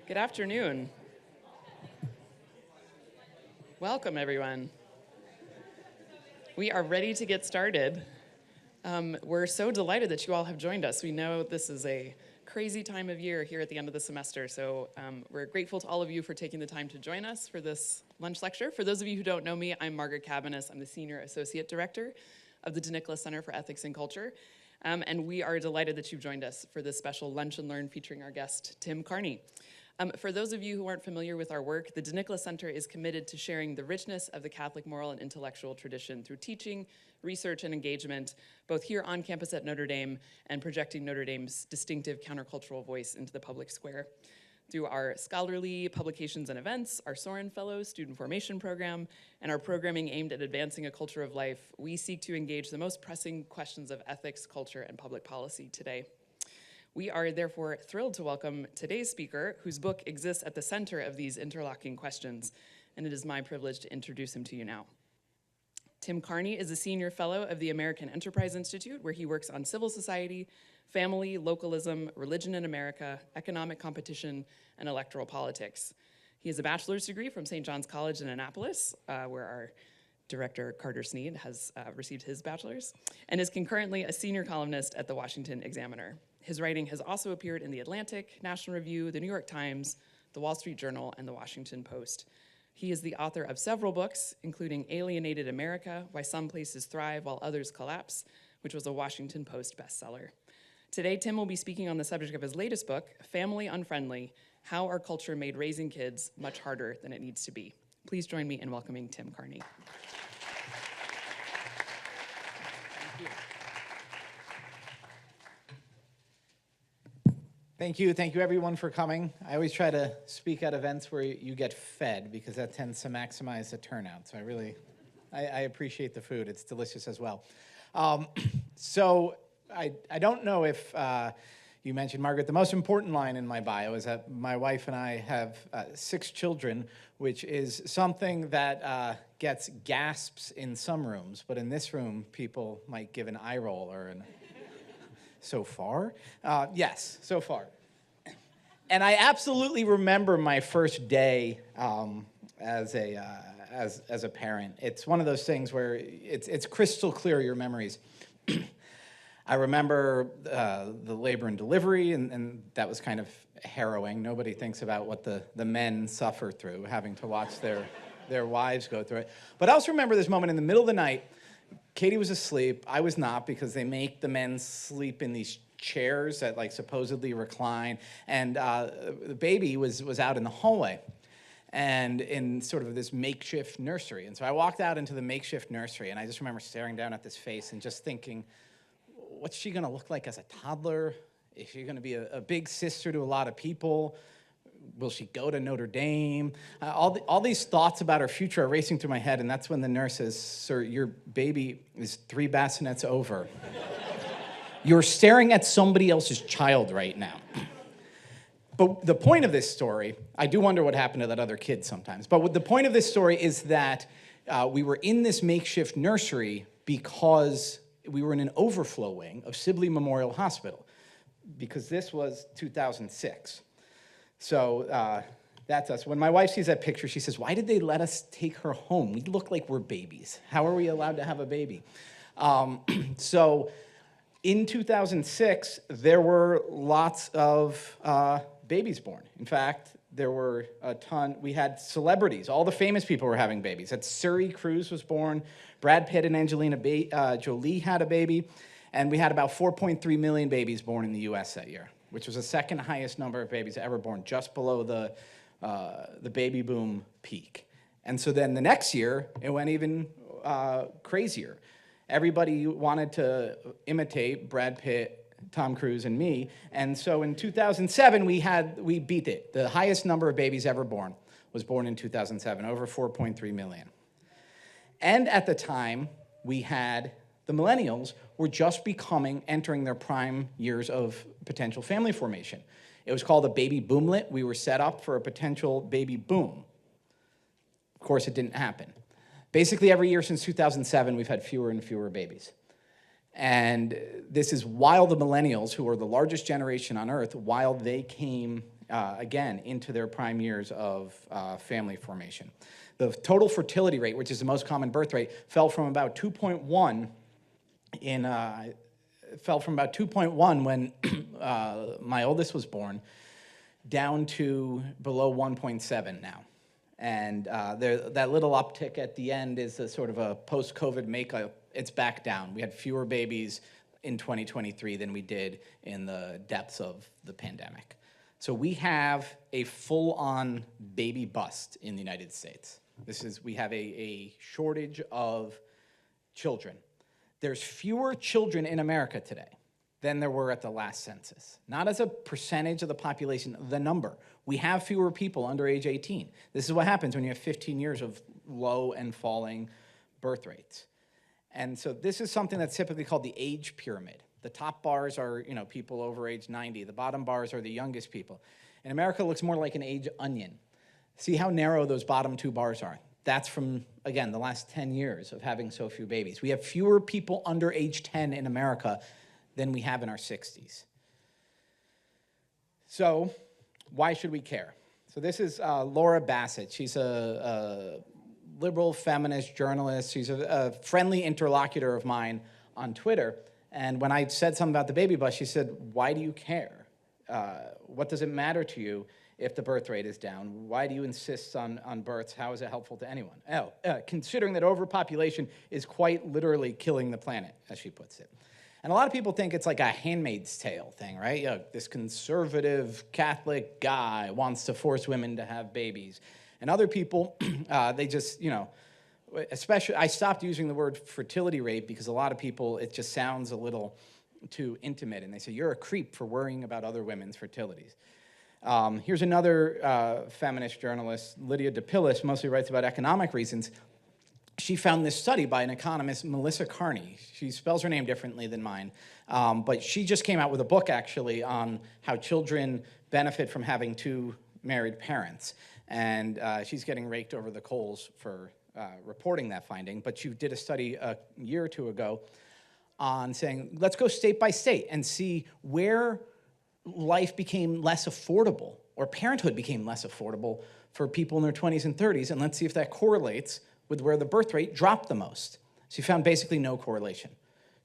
Good afternoon. Welcome, everyone. We are ready to get started. We're so delighted that you all have joined us. We know this is a crazy time of year here at the end of the semester, so we're grateful to all of you for taking the time to join us for this lunch lecture. For those of you who don't know me, I'm Margaret Cabanis. I'm the Senior Associate Director of the DeNicholas Center for Ethics and Culture, and we are delighted that you've joined us for this special Lunch and Learn featuring our guest, Tim Carney. For those of you who aren't familiar with our work, the DeNicholas Center is committed to sharing the richness of the Catholic moral and intellectual tradition through teaching, research, and engagement, both here on campus at Notre Dame and projecting Notre Dame's distinctive countercultural voice into the public square. Through our scholarly publications and events, our Soren Fellows student formation program, and our programming aimed at advancing a culture of life, we seek to engage the most pressing questions of ethics, culture, and public policy today. We are therefore thrilled to welcome today's speaker, whose book exists at the center of these interlocking questions, and it is my privilege to introduce him to you now. Tim Carney is a senior fellow of the American Enterprise Institute, where he works on civil society, family, localism, religion in America, economic competition, and electoral politics. He has a bachelor's degree from St. John's College in Annapolis, where our director, Carter Sneed, has received his bachelor's, and is concurrently a senior columnist at the Washington Examiner. His writing has also appeared in The Atlantic, National Review, The New York Times, The Wall Street Journal, and The Washington Post. He is the author of several books, including Alienated America, Why Some Places Thrive While Others Collapse, which was a Washington Post bestseller. Today, Tim will be speaking on the subject of his latest book, Family Unfriendly, How Our Culture Made Raising Kids Much Harder Than It Needs to Be. Please join me in welcoming Tim Carney. Thank you everyone for coming. I always try to speak at events where you get fed because that tends to maximize the turnout. So I appreciate the food. It's delicious as well. So I don't know if you mentioned, Margaret, the most important line in my bio is that my wife and I have 6 children, which is something that gets gasps in some rooms, but in this room, people might give an eye roll or an so far? Yes, so far. And I absolutely remember my first day as a parent. It's one of those things where it's crystal clear, your memories. I remember the labor and delivery, and that was kind of harrowing. Nobody thinks about what the men suffer through, having to watch their wives go through it. But I also remember this moment in the middle of the night. Katie was asleep. I was not, because they make the men sleep in these chairs that like supposedly recline. And the baby was out in the hallway and in sort of this makeshift nursery. And so I walked out into the makeshift nursery, and I just remember staring down at this face and just thinking, what's she going to look like as a toddler? Is she going to be a big sister to a lot of people? Will she go to Notre Dame? All these thoughts about her future are racing through my head, and that's when the nurse says, "Sir, your baby is 3 bassinets over. You're staring at somebody else's child right now." But the point of this story, I do wonder what happened to that other kid sometimes, but the point of this story is that we were in this makeshift nursery because we were in an overflow wing of Sibley Memorial Hospital, because this was 2006. So that's us. When my wife sees that picture, she says, "Why did they let us take her home? We look like we're babies. How are we allowed to have a baby?" So in 2006, there were lots of babies born. In fact, there were a ton. We had celebrities. All the famous people were having babies. Suri Cruise was born. Brad Pitt and Angelina Jolie had a baby. And we had about 4.3 million babies born in the U.S. that year, which was the second highest number of babies ever born, just below the baby boom peak. And so then the next year, it went even crazier. Everybody wanted to imitate Brad Pitt, Tom Cruise, and me. And so in 2007, we beat it. The highest number of babies ever born was born in 2007, over 4.3 million. And at the time, we had the millennials were just entering their prime years of potential family formation. It was called a baby boomlet. We were set up for a potential baby boom. Of course, it didn't happen. Basically, every year since 2007, we've had fewer and fewer babies. And this is while the millennials, who are the largest generation on Earth, while they came again, into their prime years of family formation. The total fertility rate, which is the most common birth rate, fell from about 2.1 when my oldest was born, down to below 1.7 now. And that little uptick at the end is a sort of a post-COVID makeup. It's back down. We had fewer babies in 2023 than we did in the depths of the pandemic. So we have a full-on baby bust in the United States. We have a shortage of children. There's fewer children in America today than there were at the last census. Not as a percentage of the population, the number. We have fewer people under age 18. This is what happens when you have 15 years of low and falling birth rates. And so this is something that's typically called the age pyramid. The top bars are, people over age 90. The bottom bars are the youngest people. In America, it looks more like an age onion. See how narrow those bottom two bars are. That's from, again, the last 10 years of having so few babies. We have fewer people under age 10 in America than we have in our 60s. So why should we care? So this is Laura Bassett. She's a liberal feminist journalist. She's a friendly interlocutor of mine on Twitter. And when I said something about the baby bust, she said, why do you care? What does it matter to you if the birth rate is down? Why do you insist on births? How is it helpful to anyone? Considering that overpopulation is quite literally killing the planet, as she puts it. And a lot of people think it's like a Handmaid's Tale thing, right? This conservative Catholic guy wants to force women to have babies. And other people, they just, especially, I stopped using the word fertility rate because a lot of people, it just sounds a little too intimate. And they say, you're a creep for worrying about other women's fertilities. Here's another feminist journalist, Lydia DePillis, mostly writes about economic reasons. She found this study by an economist, Melissa Carney. She spells her name differently than mine, but she just came out with a book, actually, on how children benefit from having two married parents. And she's getting raked over the coals for reporting that finding, but she did a study a year or two ago on saying, let's go state by state and see where life became less affordable, or parenthood became less affordable for people in their 20s and 30s, and let's see if that correlates with where the birth rate dropped the most. She found basically no correlation.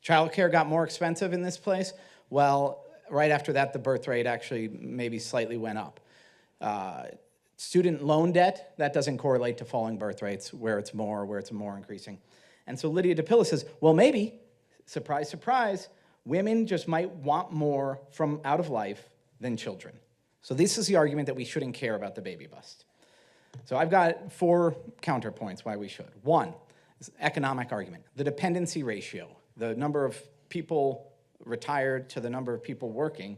Childcare got more expensive in this place. Well, right after that, the birth rate actually maybe slightly went up. Student loan debt, that doesn't correlate to falling birth rates, where it's more increasing. And so Lydia DePillis says, well, maybe, surprise, surprise, women just might want more from out of life than children. So this is the argument that we shouldn't care about the baby bust. So I've got 4 counterpoints why we should. 1 is economic argument. The dependency ratio, the number of people retired to the number of people working,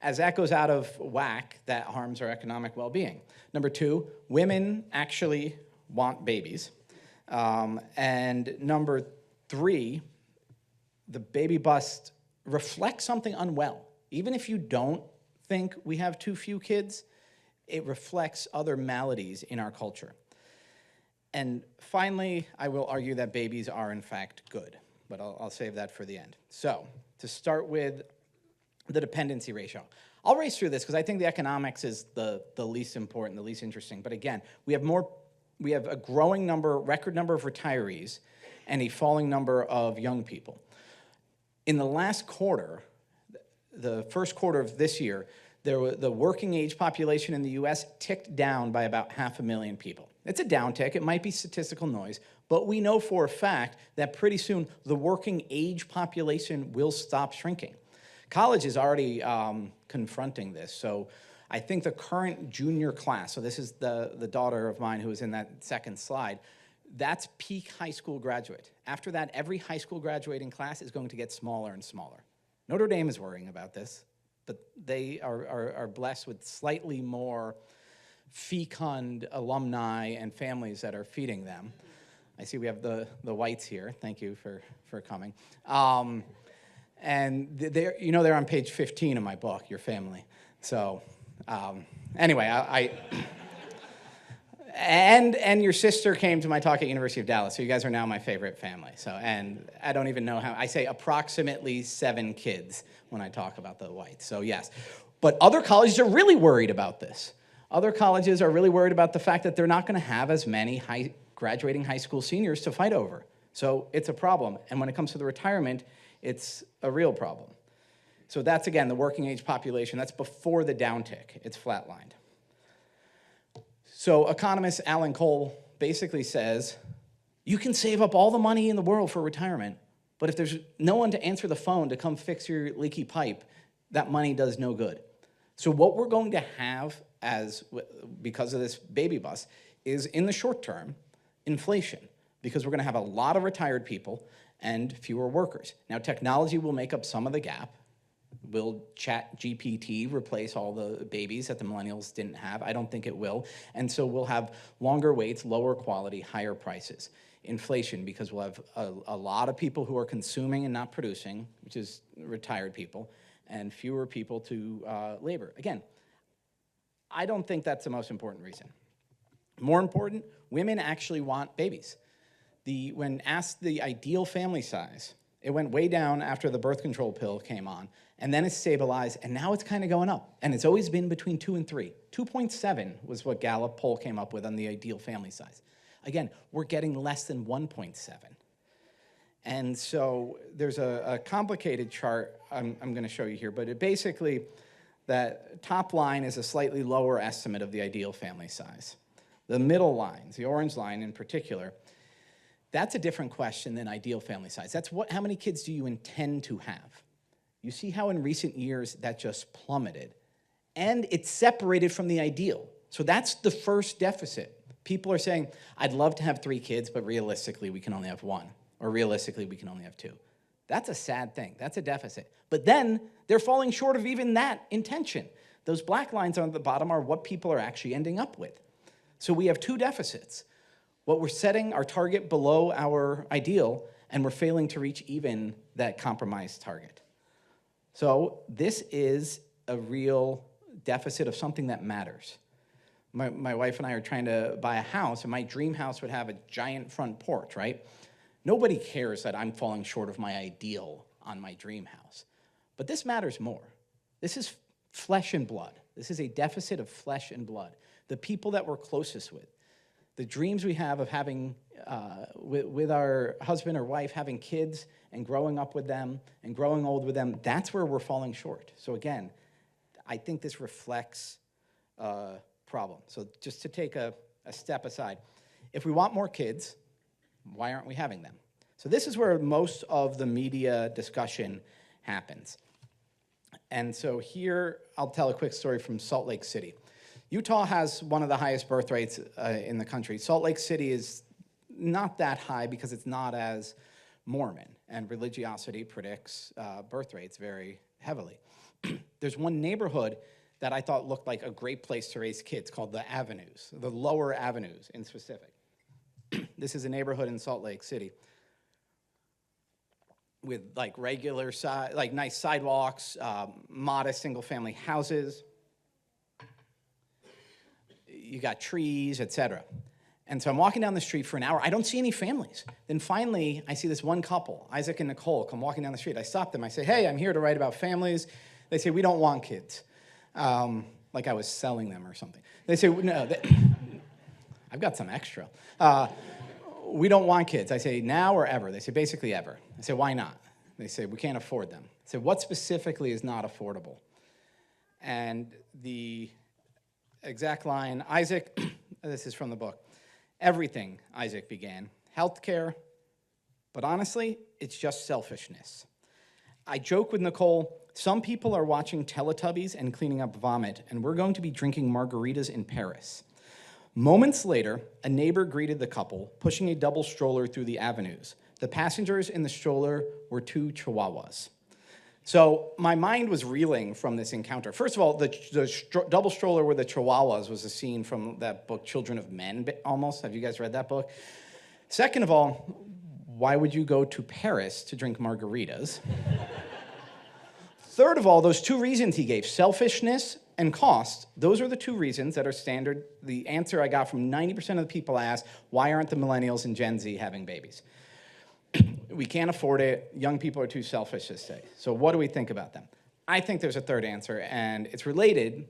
as that goes out of whack, that harms our economic well-being. Number 2, women actually want babies. And number 3, the baby bust reflects something unwell. Even if you don't think we have too few kids, it reflects other maladies in our culture. And finally, I will argue that babies are in fact good, but I'll save that for the end. So, to start with the dependency ratio. I'll race through this because I think the economics is the least important, the least interesting. But again, we have a growing number, record number of retirees and a falling number of young people. In the last quarter, the first quarter of this year, the working age population in the US ticked down by about 500,000 people. It's a downtick, it might be statistical noise, but we know for a fact that pretty soon the working age population will stop shrinking. College is already confronting this, so I think the current junior class, so this is the daughter of mine who was in that second slide, that's peak high school graduate. After that, every high school graduating class is going to get smaller and smaller. Notre Dame is worrying about this, but they are blessed with slightly more fecund alumni and families that are feeding them. I see we have the Whites here. Thank you for coming. And they're on page 15 of my book, Your Family. So anyway, and your sister came to my talk at University of Dallas, so you guys are now my favorite family. So, and I don't even know how, I say approximately 7 kids when I talk about the Whites, so yes. But other colleges are really worried about this. Other colleges are really worried about the fact that they're not going to have as many graduating high school seniors to fight over. So it's a problem. And when it comes to the retirement, it's a real problem. So that's, again, the working age population. That's before the downtick. It's flatlined. So economist Alan Cole basically says, you can save up all the money in the world for retirement, but if there's no one to answer the phone to come fix your leaky pipe, that money does no good. So what we're going to have because of this baby bust is, in the short term, inflation, because we're going to have a lot of retired people and fewer workers. Now, technology will make up some of the gap. Will ChatGPT replace all the babies that the millennials didn't have? I don't think it will. And so we'll have longer waits, lower quality, higher prices. Inflation, because we'll have a lot of people who are consuming and not producing, which is retired people, and fewer people to labor. Again, I don't think that's the most important reason. More important, women actually want babies. When asked the ideal family size, it went way down after the birth control pill came on, and then it stabilized, and now it's kind of going up. And it's always been between 2 and 3. 2.7 was what Gallup poll came up with on the ideal family size. Again, we're getting less than 1.7. And so there's a complicated chart I'm going to show you here, but it basically, that top line is a slightly lower estimate of the ideal family size. The middle lines, the orange line in particular, that's a different question than ideal family size. That's how many kids do you intend to have? You see how in recent years that just plummeted. And it's separated from the ideal. So that's the first deficit. People are saying, I'd love to have 3 kids, but realistically we can only have 1. Or realistically we can only have 2. That's a sad thing. That's a deficit. But then they're falling short of even that intention. Those black lines on the bottom are what people are actually ending up with. So we have 2 deficits. What we're setting our target below our ideal, and we're failing to reach even that compromised target. So this is a real deficit of something that matters. My wife and I are trying to buy a house, and my dream house would have a giant front porch, right? Nobody cares that I'm falling short of my ideal on my dream house. But this matters more. This is flesh and blood. This is a deficit of flesh and blood. The people that we're closest with, the dreams we have of having, with our husband or wife, having kids and growing up with them and growing old with them, that's where we're falling short. So again, I think this reflects a problem. So just to take a step aside, if we want more kids, why aren't we having them? So this is where most of the media discussion happens. And so here, I'll tell a quick story from Salt Lake City. Utah has one of the highest birth rates in the country. Salt Lake City is not that high because it's not as Mormon, and religiosity predicts birth rates very heavily. There's one neighborhood that I thought looked like a great place to raise kids called the Avenues, the Lower Avenues in specific. This is a neighborhood in Salt Lake City with like regular size, like nice sidewalks, modest single-family houses. You got trees, etc. And so I'm walking down the street for an hour. I don't see any families. Then finally, I see this one couple, Isaac and Nicole, come walking down the street. I stop them. I say, hey, I'm here to write about families. They say, we don't want kids. Like I was selling them or something. They say, no, I've got some extra. We don't want kids. I say, now or ever? They say, basically ever. I say, why not? They say, we can't afford them. I say, what specifically is not affordable? And the exact line, Isaac, this is from the book, everything, Isaac began, healthcare, but honestly, it's just selfishness. I joke with Nicole, some people are watching Teletubbies and cleaning up vomit, and we're going to be drinking margaritas in Paris. Moments later, a neighbor greeted the couple, pushing a double stroller through the avenues. The passengers in the stroller were 2 chihuahuas. So my mind was reeling from this encounter. First of all, the double stroller with the chihuahuas was a scene from that book, Children of Men, almost. Have you guys read that book? Second of all, why would you go to Paris to drink margaritas? Third of all, those 2 reasons he gave, selfishness and cost, those are the 2 reasons that are standard. The answer I got from 90% of the people I asked, why aren't the millennials and Gen Z having babies? We can't afford it. Young people are too selfish to stay. So what do we think about them? I think there's a third answer, and it's related.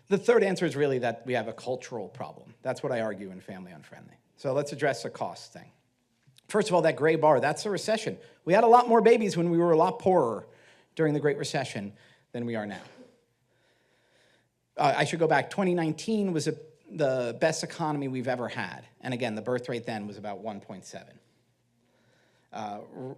The third answer is really that we have a cultural problem. That's what I argue in Family Unfriendly. So let's address the cost thing. First of all, that gray bar, that's the recession. We had a lot more babies when we were a lot poorer during the Great Recession than we are now. I should go back. 2019 was the best economy we've ever had. And again, the birth rate then was about 1.7.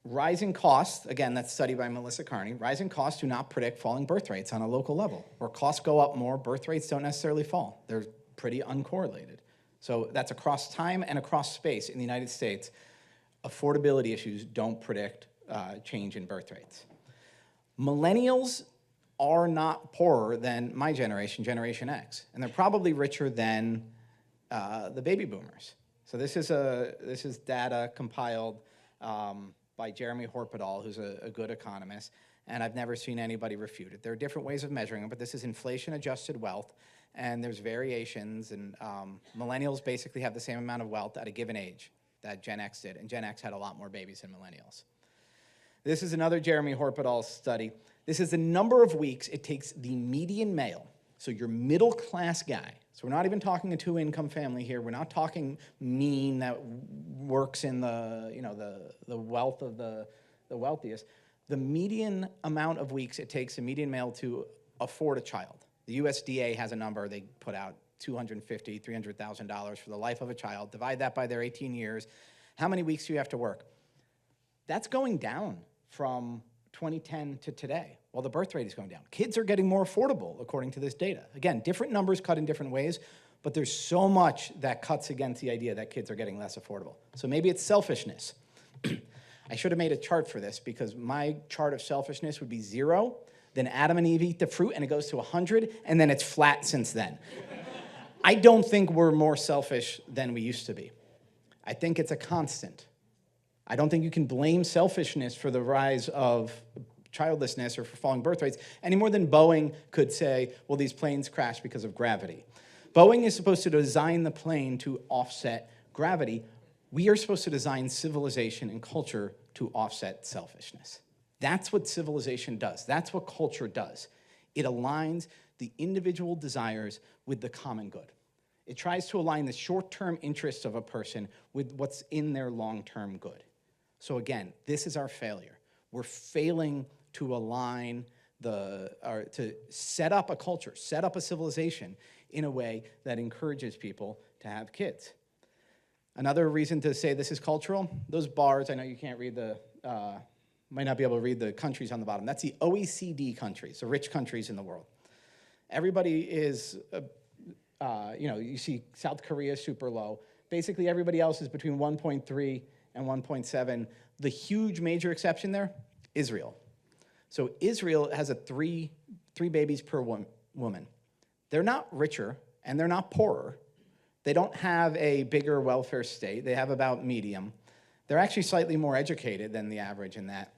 Rising costs, again, that's studied by Melissa Carney, rising costs do not predict falling birth rates on a local level. Where costs go up more, birth rates don't necessarily fall. They're pretty uncorrelated. So that's across time and across space in the United States. Affordability issues don't predict change in birth rates. Millennials are not poorer than my generation, Generation X, and they're probably richer than the baby boomers. So this is data compiled by Jeremy Horpedal, who's a good economist, and I've never seen anybody refute it. There are different ways of measuring it, but this is inflation-adjusted wealth, and there's variations, and millennials basically have the same amount of wealth at a given age that Gen X did, and Gen X had a lot more babies than millennials. This is another Jeremy Horpedal study. This is the number of weeks it takes the median male, so your middle-class guy. So we're not even talking a two-income family here. We're not talking mean that works in the wealth of the wealthiest. The median amount of weeks it takes a median male to afford a child. The USDA has a number they put out, $250,000, $300,000 for the life of a child. Divide that by their 18 years. How many weeks do you have to work? That's going down from 2010 to today, while the birth rate is going down. Kids are getting more affordable, according to this data. Again, different numbers cut in different ways, but there's so much that cuts against the idea that kids are getting less affordable. So maybe it's selfishness. I should have made a chart for this, because my chart of selfishness would be 0, then Adam and Eve eat the fruit, and it goes to 100, and then it's flat since then. I don't think we're more selfish than we used to be. I think it's a constant. I don't think you can blame selfishness for the rise of childlessness or for falling birth rates any more than Boeing could say, well, these planes crash because of gravity. Boeing is supposed to design the plane to offset gravity. We are supposed to design civilization and culture to offset selfishness. That's what civilization does. That's what culture does. It aligns the individual desires with the common good. It tries to align the short-term interests of a person with what's in their long-term good. So again, this is our failure. We're failing to align to set up a culture, set up a civilization in a way that encourages people to have kids. Another reason to say this is cultural, those bars, I know you can't read might not be able to read the countries on the bottom. That's the OECD countries, the rich countries in the world. Everybody is, you see South Korea super low. Basically, everybody else is between 1.3 and 1.7. The huge major exception there, Israel. So Israel has three babies per woman. They're not richer and they're not poorer. They don't have a bigger welfare state. They have about medium. They're actually slightly more educated than the average in that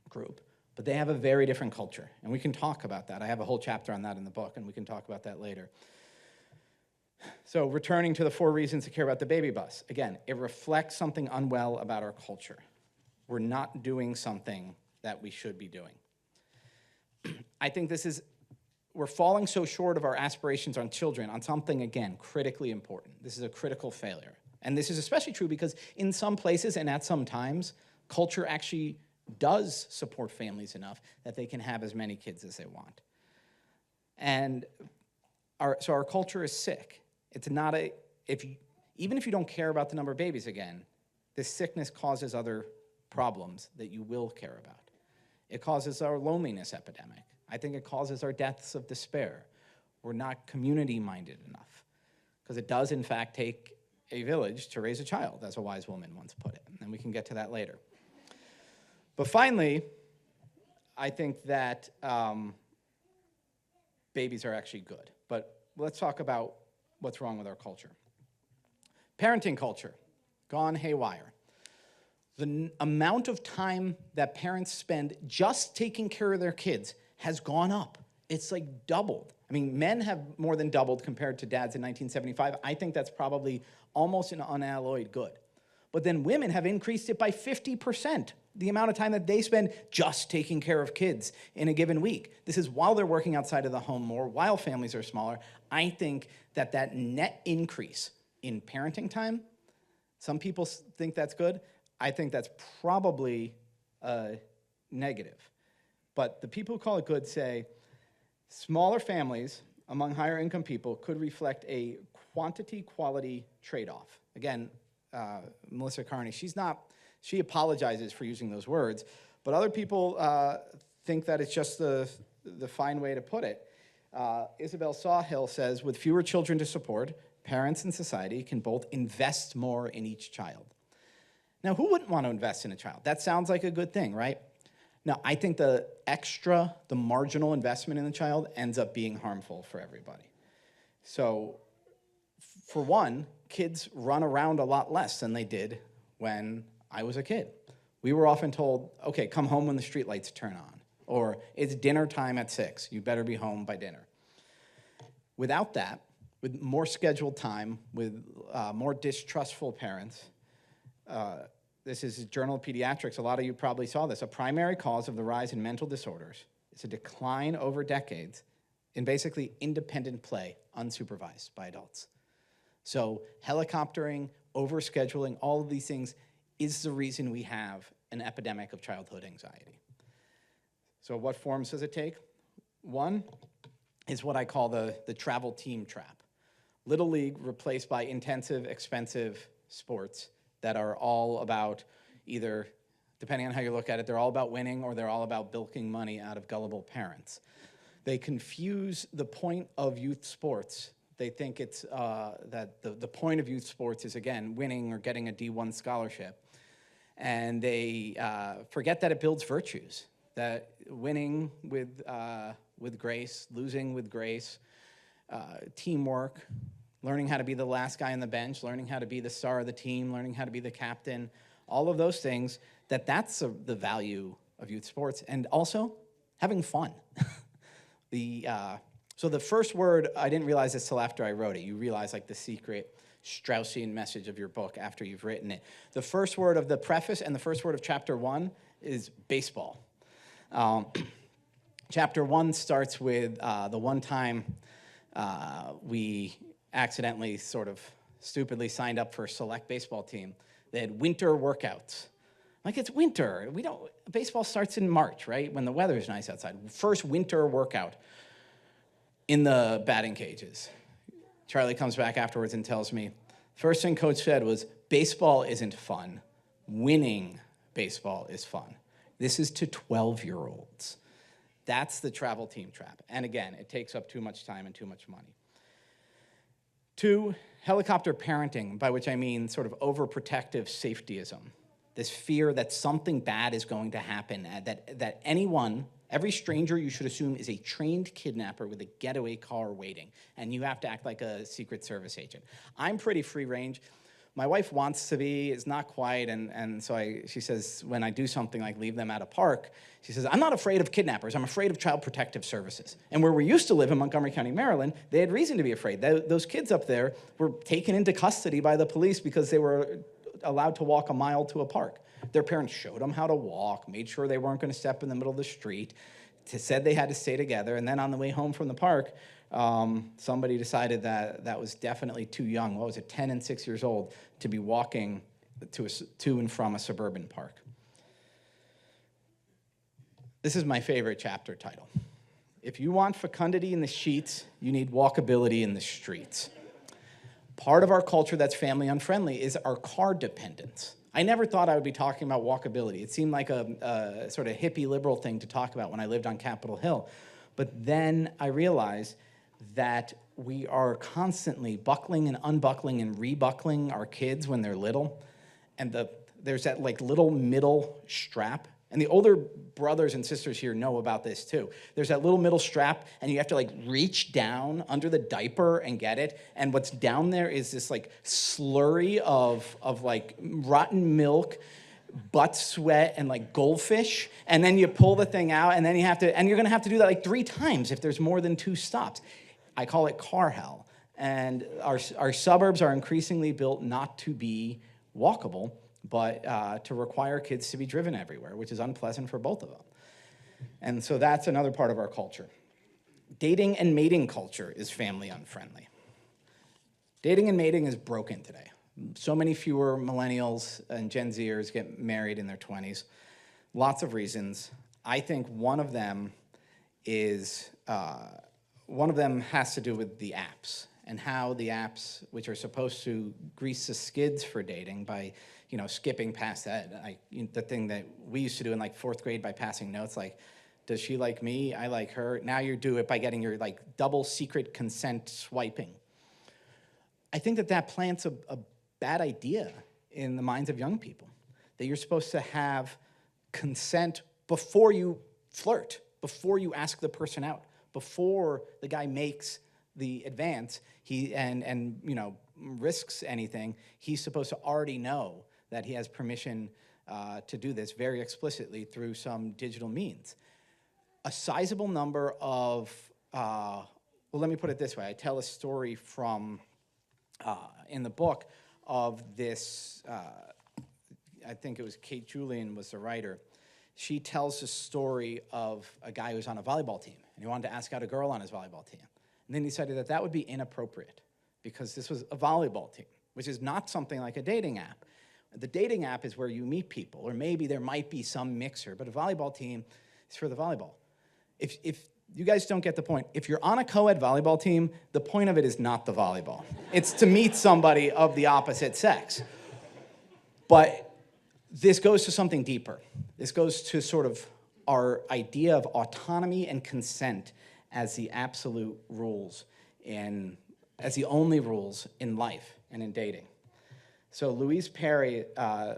group, but they have a very different culture, and we can talk about that. I have a whole chapter on that in the book, and we can talk about that later. So returning to the 4 reasons to care about the baby bus. Again, it reflects something unwell about our culture. We're not doing something that we should be doing. I think we're falling so short of our aspirations on children on something, again, critically important. This is a critical failure. And this is especially true because in some places and at some times, culture actually does support families enough that they can have as many kids as they want. And so our culture is sick. It's not even if you don't care about the number of babies again, this sickness causes other problems that you will care about. It causes our loneliness epidemic. I think it causes our deaths of despair. We're not community-minded enough, because it does, in fact, take a village to raise a child, as a wise woman once put it, and we can get to that later. But finally, I think that babies are actually good. But let's talk about what's wrong with our culture. Parenting culture, gone haywire. The amount of time that parents spend just taking care of their kids has gone up. It's like doubled. I mean, men have more than doubled compared to dads in 1975. I think that's probably almost an unalloyed good. But then women have increased it by 50%, the amount of time that they spend just taking care of kids in a given week. This is while they're working outside of the home more, while families are smaller. I think that that net increase in parenting time, some people think that's good. I think that's probably negative. But the people who call it good say smaller families among higher income people could reflect a quantity-quality trade-off. Again, Melissa Carney, she apologizes for using those words, but other people think that it's just the fine way to put it. Isabel Sawhill says, with fewer children to support, parents and society can both invest more in each child. Now, who wouldn't want to invest in a child? That sounds like a good thing, right? Now, I think the marginal investment in the child ends up being harmful for everybody. So, for one, kids run around a lot less than they did when I was a kid. We were often told, okay, come home when the streetlights turn on, or it's dinner time at 6, you better be home by dinner. Without that, with more scheduled time, with more distrustful parents, this is Journal of Pediatrics, a lot of you probably saw this, a primary cause of the rise in mental disorders is a decline over decades in basically independent play, unsupervised by adults. So helicoptering, overscheduling, all of these things is the reason we have an epidemic of childhood anxiety. So what forms does it take? One is what I call the travel team trap. Little League replaced by intensive, expensive sports that are all about either, depending on how you look at it, they're all about winning or they're all about bilking money out of gullible parents. They confuse the point of youth sports. They think it's that the point of youth sports is, again, winning or getting a D1 scholarship. And they forget that it builds virtues, that winning with grace, losing with grace, teamwork, learning how to be the last guy on the bench, learning how to be the star of the team, learning how to be the captain, all of those things, that's the value of youth sports. And also, having fun. So the first word, I didn't realize this till after I wrote it. You realize like the secret Straussian message of your book after you've written it. The first word of the preface and the first word of chapter 1 is baseball. Chapter 1 starts with the one time we accidentally sort of stupidly signed up for a select baseball team. They had winter workouts. Like, it's winter. Baseball starts in March, right? When the weather's nice outside. First winter workout in the batting cages. Charlie comes back afterwards and tells me, first thing coach said was, baseball isn't fun. Winning baseball is fun. This is to 12-year-olds. That's the travel team trap. And again, it takes up too much time and too much money. 2, helicopter parenting, by which I mean sort of overprotective safetyism. This fear that something bad is going to happen, that every stranger you should assume is a trained kidnapper with a getaway car waiting, and you have to act like a Secret Service agent. I'm pretty free range. My wife wants to be, is not quite, and so she says, when I do something like leave them at a park, she says, I'm not afraid of kidnappers, I'm afraid of Child Protective Services. And where we used to live in Montgomery County, Maryland, they had reason to be afraid. Those kids up there were taken into custody by the police because they were allowed to walk a mile to a park. Their parents showed them how to walk, made sure they weren't going to step in the middle of the street, said they had to stay together, and then on the way home from the park, somebody decided that was definitely too young. What was it, 10 and 6 years old, to be walking to and from a suburban park. This is my favorite chapter title. If you want fecundity in the sheets, you need walkability in the streets. Part of our culture that's family unfriendly is our car dependence. I never thought I would be talking about walkability. It seemed like a sort of hippie liberal thing to talk about when I lived on Capitol Hill. But then I realized that we are constantly buckling and unbuckling and rebuckling our kids when they're little. And there's that like little middle strap. And the older brothers and sisters here know about this too. There's that little middle strap, and you have to like reach down under the diaper and get it. And what's down there is this like slurry of like rotten milk, butt sweat, and like goldfish. And then you pull the thing out, and then you're gonna have to do that like 3 times if there's more than 2 stops. I call it car hell. And our suburbs are increasingly built not to be walkable, but to require kids to be driven everywhere, which is unpleasant for both of them. And so that's another part of our culture. Dating and mating culture is family unfriendly. Dating and mating is broken today. So many fewer millennials and Gen Zers get married in their 20s. Lots of reasons. I think one of them has to do with the apps and how the apps, which are supposed to grease the skids for dating by, skipping past that. The thing that we used to do in like 4th grade by passing notes, like, does she like me? I like her. Now you do it by getting your like double secret consent swiping. I think that plants a bad idea in the minds of young people, that you're supposed to have consent before you flirt, before you ask the person out, before the guy makes the advance and risks anything. He's supposed to already know that he has permission to do this very explicitly through some digital means. A sizable number of, well, let me put it this way. I tell a story from, in the book, of this, I think it was Kate Julian was the writer. She tells the story of a guy who's on a volleyball team, and he wanted to ask out a girl on his volleyball team. And then he decided that would be inappropriate because this was a volleyball team, which is not something like a dating app. The dating app is where you meet people, or maybe there might be some mixer, but a volleyball team is for the volleyball. If you guys don't get the point, if you're on a co-ed volleyball team, the point of it is not the volleyball. It's to meet somebody of the opposite sex. But this goes to something deeper. This goes to sort of our idea of autonomy and consent as the absolute rules as the only rules in life and in dating. So Louise Perry,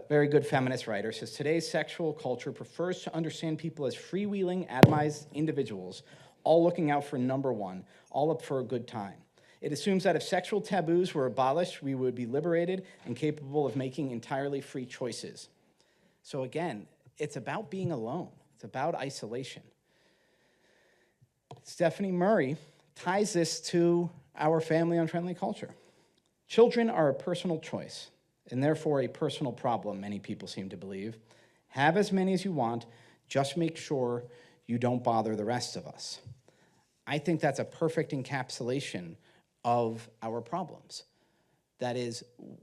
very good feminist writer, says, today's sexual culture prefers to understand people as freewheeling, atomized individuals, all looking out for number one, all up for a good time. It assumes that if sexual taboos were abolished, we would be liberated and capable of making entirely free choices. So again, it's about being alone. It's about isolation. Stephanie Murray ties this to our family unfriendly culture. Children are a personal choice, and therefore a personal problem, many people seem to believe. Have as many as you want, just make sure you don't bother the rest of us. I think that's a perfect encapsulation of our problems. That is, it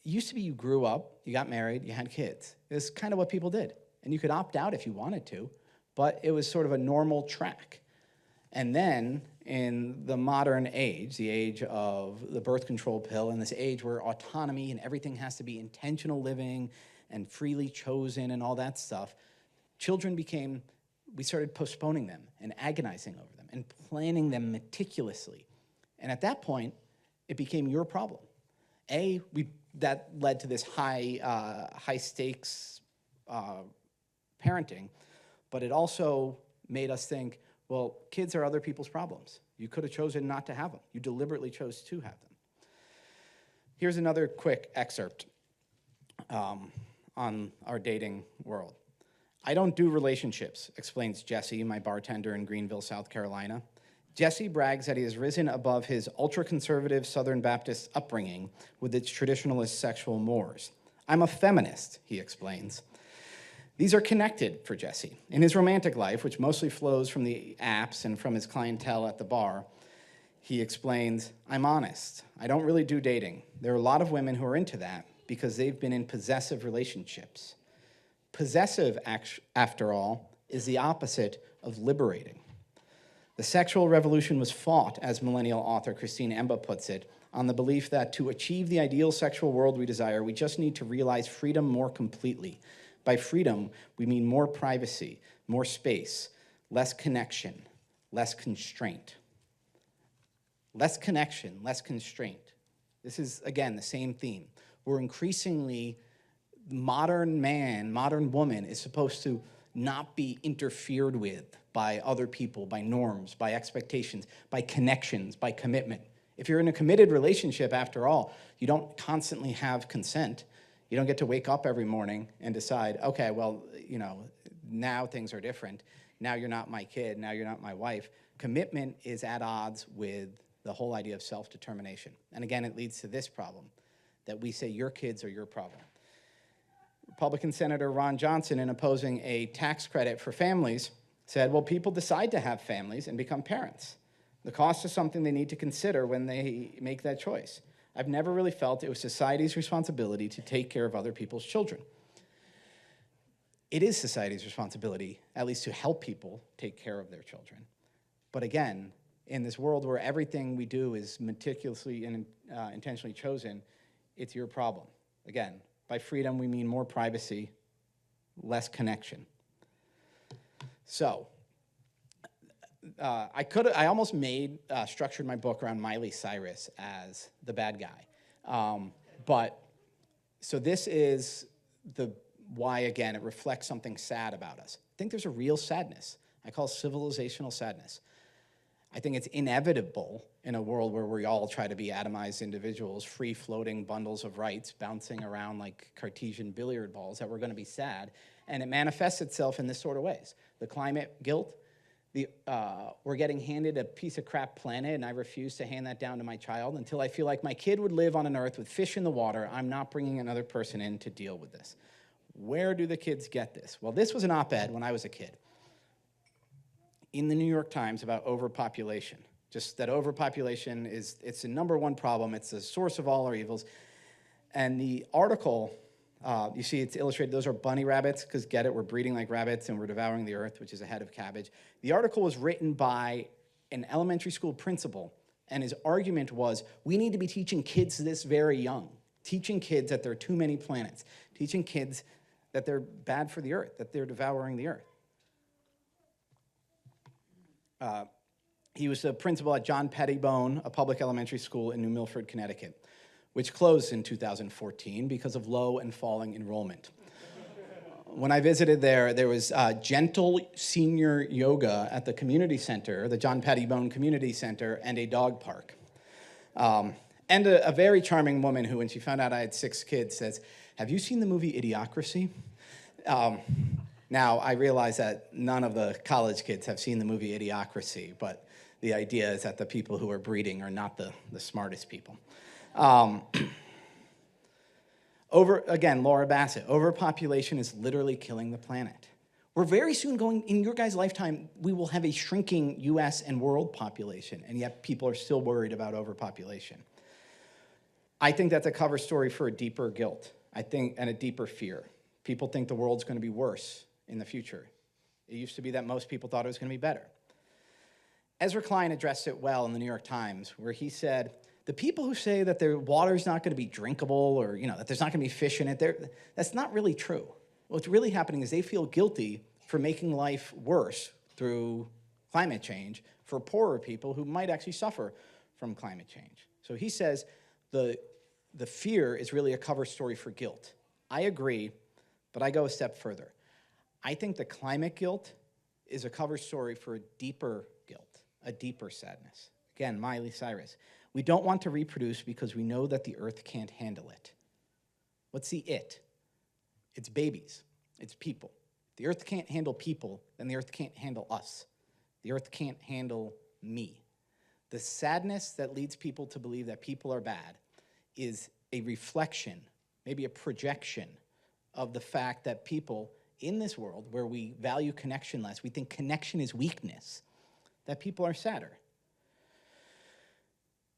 used to be you grew up, you got married, you had kids. It's kind of what people did. And you could opt out if you wanted to, but it was sort of a normal track. And then in the modern age, the age of the birth control pill, and this age where autonomy and everything has to be intentional living and freely chosen and all that stuff, we started postponing them and agonizing over them and planning them meticulously. And at that point, it became your problem. That led to this high stakes parenting, but it also made us think, well, kids are other people's problems. You could have chosen not to have them. You deliberately chose to have them. Here's another quick excerpt on our dating world. I don't do relationships, explains Jesse, my bartender in Greenville, South Carolina. Jesse brags that he has risen above his ultra-conservative Southern Baptist upbringing with its traditionalist sexual mores. I'm a feminist, he explains. These are connected for Jesse. In his romantic life, which mostly flows from the apps and from his clientele at the bar, he explains, I'm honest. I don't really do dating. There are a lot of women who are into that because they've been in possessive relationships. Possessive, after all, is the opposite of liberating. The sexual revolution was fought, as millennial author Christine Emba puts it, on the belief that to achieve the ideal sexual world we desire, we just need to realize freedom more completely. By freedom, we mean more privacy, more space, less connection, less constraint. Less connection, less constraint. This is, again, the same theme. We're increasingly, modern man, modern woman is supposed to not be interfered with by other people, by norms, by expectations, by connections, by commitment. If you're in a committed relationship, after all, you don't constantly have consent. You don't get to wake up every morning and decide, okay, well, now things are different. Now you're not my kid. Now you're not my wife. Commitment is at odds with the whole idea of self-determination. And again, it leads to this problem, that we say your kids are your problem. Republican Senator Ron Johnson, in opposing a tax credit for families, said, well, people decide to have families and become parents. The cost is something they need to consider when they make that choice. I've never really felt it was society's responsibility to take care of other people's children. It is society's responsibility, at least to help people take care of their children. But again, in this world where everything we do is meticulously and intentionally chosen, it's your problem. Again, by freedom, we mean more privacy, less connection. So, I almost structured my book around Miley Cyrus as the bad guy. So this is why, again, it reflects something sad about us. I think there's a real sadness. I call it civilizational sadness. I think it's inevitable in a world where we all try to be atomized individuals, free-floating bundles of rights bouncing around like Cartesian billiard balls, that we're going to be sad. And it manifests itself in this sort of ways. The climate guilt, we're getting handed a piece of crap planet, and I refuse to hand that down to my child until I feel like my kid would live on an earth with fish in the water. I'm not bringing another person in to deal with this. Where do the kids get this? Well, this was an op-ed when I was a kid in the New York Times about overpopulation. Just that overpopulation it's the number one problem. It's the source of all our evils. And the article, you see it's illustrated, those are bunny rabbits, because get it, we're breeding like rabbits and we're devouring the earth, which is a head of cabbage. The article was written by an elementary school principal, and his argument was, we need to be teaching kids this very young, teaching kids that there are too many planets, teaching kids that they're bad for the earth, that they're devouring the earth. He was the principal at John Pettibone, a public elementary school in New Milford, Connecticut, which closed in 2014 because of low and falling enrollment. When I visited there was gentle senior yoga at the community center, the John Pettibone Community Center, and a dog park. And a very charming woman who, when she found out I had 6 kids, says, have you seen the movie Idiocracy? Now, I realize that none of the college kids have seen the movie Idiocracy, but the idea is that the people who are breeding are not the smartest people. Again, Laura Bassett, overpopulation is literally killing the planet. We're very soon in your guys' lifetime, we will have a shrinking US and world population, and yet people are still worried about overpopulation. I think that's a cover story for a deeper guilt, and a deeper fear. People think the world's going to be worse in the future. It used to be that most people thought it was going to be better. Ezra Klein addressed it well in the New York Times, where he said, the people who say that their water's not going to be drinkable, or that there's not going to be fish in it, that's not really true. What's really happening is they feel guilty for making life worse through climate change for poorer people who might actually suffer from climate change. So he says the fear is really a cover story for guilt. I agree, but I go a step further. I think the climate guilt is a cover story for a deeper guilt, a deeper sadness. Again, Miley Cyrus. We don't want to reproduce because we know that the earth can't handle it. What's the it? It's babies. It's people. If the earth can't handle people, then the earth can't handle us. The earth can't handle me. The sadness that leads people to believe that people are bad is a reflection, maybe a projection, of the fact that people in this world where we value connection less, we think connection is weakness, that people are sadder.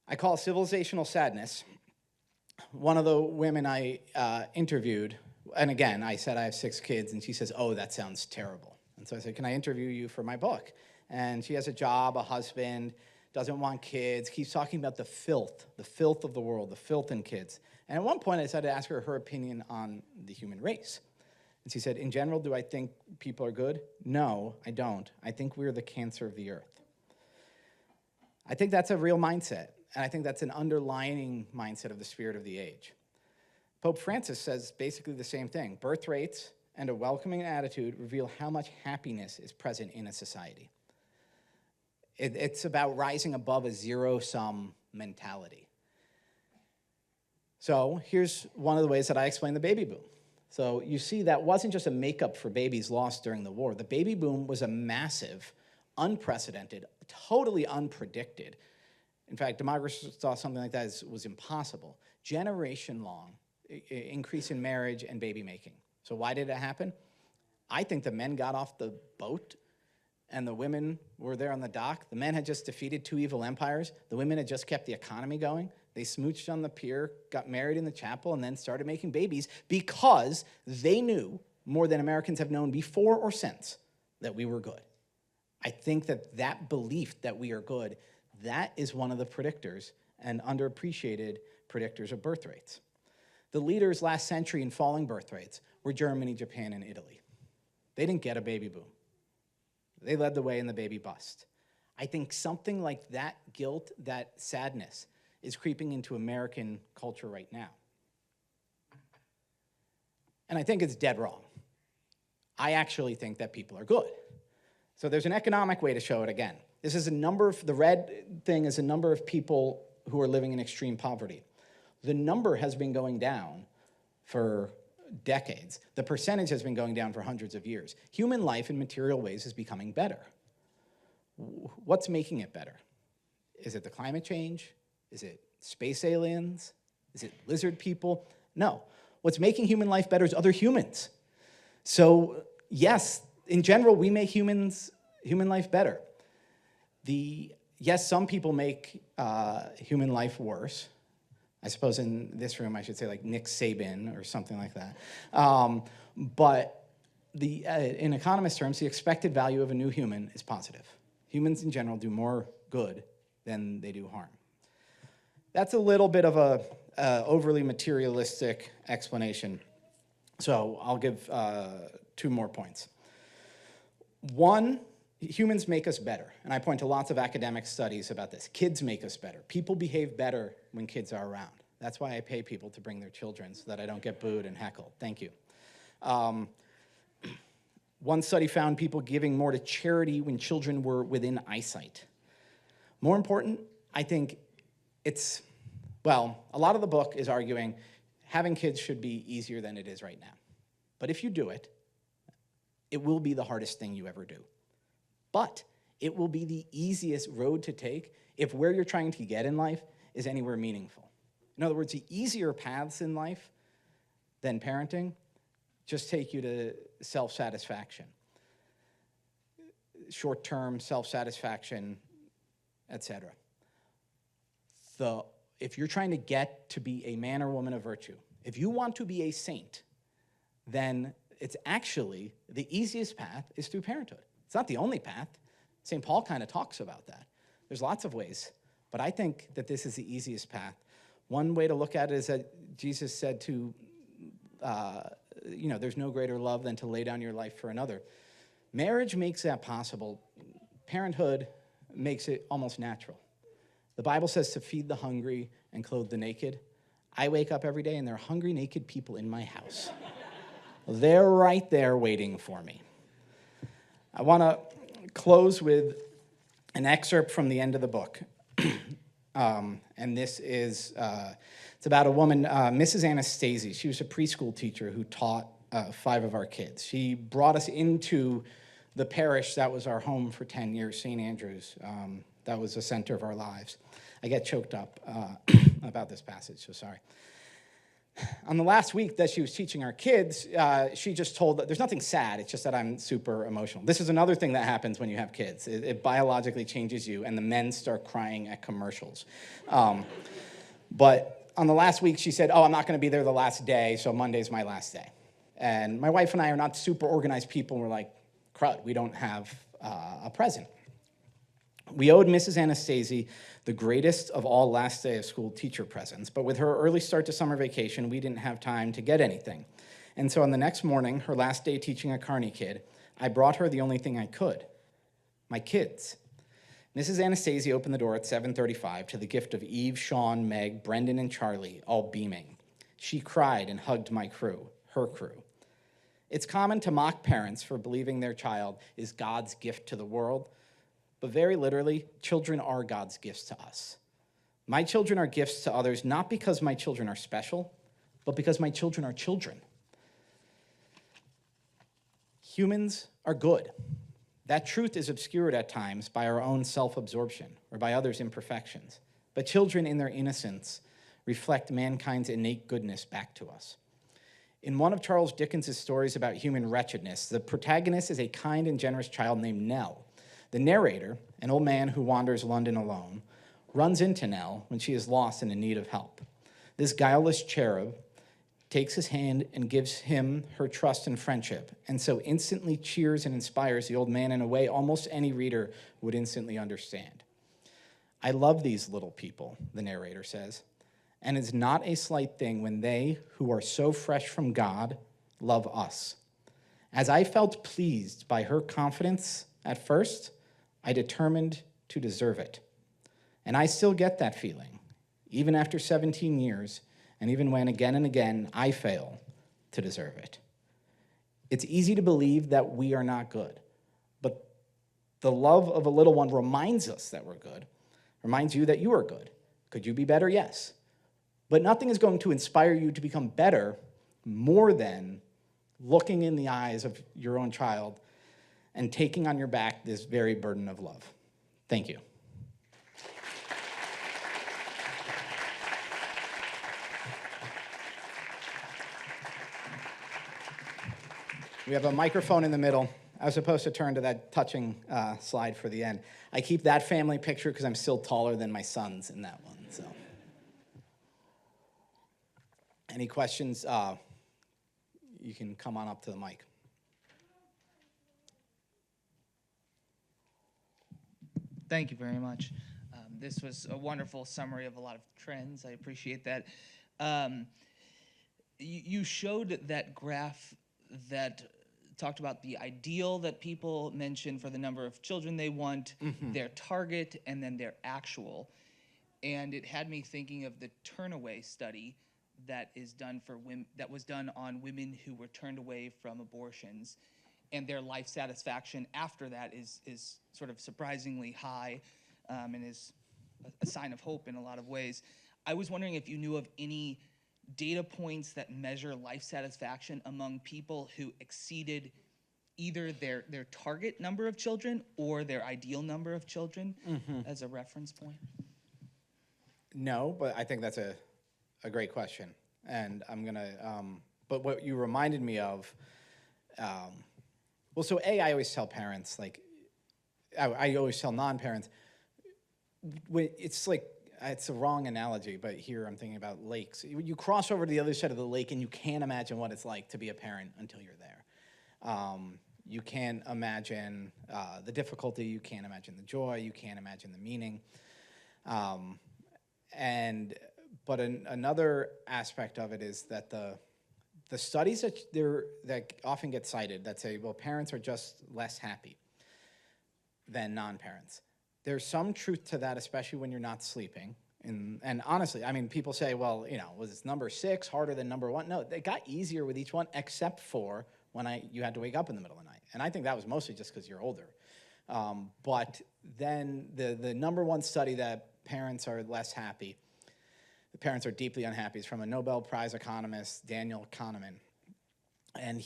I call it civilizational sadness. One of the women I interviewed, and again, I said I have 6 kids, and she says, oh, that sounds terrible. And so I said, can I interview you for my book? And she has a job, a husband, doesn't want kids, keeps talking about the filth of the world, the filth in kids. And at one point, I decided to ask her opinion on the human race. And she said, in general, do I think people are good? No, I don't. I think we're the cancer of the earth. I think that's a real mindset, and I think that's an underlying mindset of the spirit of the age. Pope Francis says basically the same thing. Birth rates and a welcoming attitude reveal how much happiness is present in a society. It's about rising above a zero-sum mentality. So here's one of the ways that I explain the baby boom. So you see, that wasn't just a makeup for babies lost during the war. The baby boom was a massive, unprecedented, totally unpredicted In fact, demographers thought something like that was impossible. Generation-long increase in marriage and baby making. So why did it happen? I think the men got off the boat and the women were there on the dock. The men had just defeated two evil empires. The women had just kept the economy going. They smooched on the pier, got married in the chapel, and then started making babies because they knew, more than Americans have known before or since, that we were good. I think that belief that we are good, that is one of the predictors and underappreciated predictors of birth rates. The leaders last century in falling birth rates were Germany, Japan, and Italy. They didn't get a baby boom. They led the way in the baby bust. I think something like that guilt, that sadness, is creeping into American culture right now. And I think it's dead wrong. I actually think that people are good. So there's an economic way to show it again. This is the red thing is a number of people who are living in extreme poverty. The number has been going down for decades. The percentage has been going down for hundreds of years. Human life in material ways is becoming better. What's making it better? Is it the climate change? Is it space aliens? Is it lizard people? No. What's making human life better is other humans. So yes, in general, we make human life better. Yes, some people make human life worse. I suppose in this room I should say like Nick Saban or something like that. But in economist terms, the expected value of a new human is positive. Humans in general do more good than they do harm. That's a little bit of a overly materialistic explanation. So I'll give 2 more points. One, humans make us better, and I point to lots of academic studies about this. Kids make us better. People behave better when kids are around. That's why I pay people to bring their children so that I don't get booed and heckled. Thank you. One study found people giving more to charity when children were within eyesight. More important, I think a lot of the book is arguing having kids should be easier than it is right now. But if you do it, it will be the hardest thing you ever do. But it will be the easiest road to take if where you're trying to get in life is anywhere meaningful. In other words, the easier paths in life than parenting just take you to self-satisfaction. Short-term self-satisfaction, etc. If you're trying to get to be a man or woman of virtue, if you want to be a saint, then it's actually the easiest path is through parenthood. It's not the only path. St. Paul kind of talks about that. There's lots of ways, but I think that this is the easiest path. One way to look at it is that Jesus said there's no greater love than to lay down your life for another. Marriage makes that possible. Parenthood makes it almost natural. The Bible says to feed the hungry and clothe the naked. I wake up every day and there are hungry, naked people in my house. They're right there waiting for me. I want to close with an excerpt from the end of the book. And this is, it's about a woman, Mrs. Anastasia. She was a preschool teacher who taught 5 of our kids. She brought us into the parish that was our home for 10 years, St. Andrew's. That was the center of our lives. I get choked up about this passage, so sorry. On the last week that she was teaching our kids, she just told that there's nothing sad, it's just that I'm super emotional. This is another thing that happens when you have kids. It biologically changes you, and the men start crying at commercials. But on the last week, she said, I'm not going to be there the last day, so Monday's my last day. And my wife and I are not super organized people, and we're like, crud, we don't have a present. We owed Mrs. Anastasia the greatest of all last day of school teacher presents, but with her early start to summer vacation, we didn't have time to get anything. And so on the next morning, her last day teaching a Carney kid, I brought her the only thing I could, my kids. Mrs. Anastasia opened the door at 7:35 to the gift of Eve, Sean, Meg, Brendan, and Charlie, all beaming. She cried and hugged my crew, her crew. It's common to mock parents for believing their child is God's gift to the world, but very literally, children are God's gifts to us. My children are gifts to others, not because my children are special, but because my children are children. Humans are good. That truth is obscured at times by our own self-absorption or by others' imperfections. but children in their innocence reflect mankind's innate goodness back to us. In one of Charles Dickens' stories about human wretchedness, the protagonist is a kind and generous child named Nell. The narrator, an old man who wanders London alone, runs into Nell when she is lost and in need of help. This guileless cherub takes his hand and gives him her trust and friendship, and so instantly cheers and inspires the old man in a way almost any reader would instantly understand. I love these little people, the narrator says, and it's not a slight thing when they, who are so fresh from God, love us. As I felt pleased by her confidence at first, I determined to deserve it. And I still get that feeling, even after 17 years, and even when again and again I fail to deserve it. It's easy to believe that we are not good, but the love of a little one reminds us that we're good, reminds you that you are good. Could you be better? Yes. But nothing is going to inspire you to become better more than looking in the eyes of your own child and taking on your back this very burden of love. Thank you. We have a microphone in the middle. I was supposed to turn to that touching slide for the end. I keep that family picture because I'm still taller than my sons in that one. So, any questions? You can come on up to the mic. Thank you very much. This was a wonderful summary of a lot of trends. I appreciate that. You showed that graph that talked about the ideal that people mention for the number of children they want, their target, and then their actual. And it had me thinking of the turnaway study that is done for women, that was done on women who were turned away from abortions, and their life satisfaction after that is sort of surprisingly high, and is a sign of hope in a lot of ways. I was wondering if you knew of any data points that measure life satisfaction among people who exceeded either their target number of children or their ideal number of children as a reference point. No, but I think that's a great question. And I'm going to, but what you reminded me of, well, so I always tell parents, like, I always tell non-parents, it's like, it's a wrong analogy, but here I'm thinking about lakes. You cross over to the other side of the lake and you can't imagine what it's like to be a parent until you're there. You can't imagine the difficulty, you can't imagine the joy, you can't imagine the meaning. But another aspect of it is that the studies that often get cited that say, well, parents are just less happy than non-parents. There's some truth to that, especially when you're not sleeping. And honestly, I mean, people say, well, was number 6 harder than number 1? No, it got easier with each one, except for when you had to wake up in the middle of the night. And I think that was mostly just because you're older. But then the number 1 study that parents are less happy, the parents are deeply unhappy, is from a Nobel Prize economist, Daniel Kahneman. And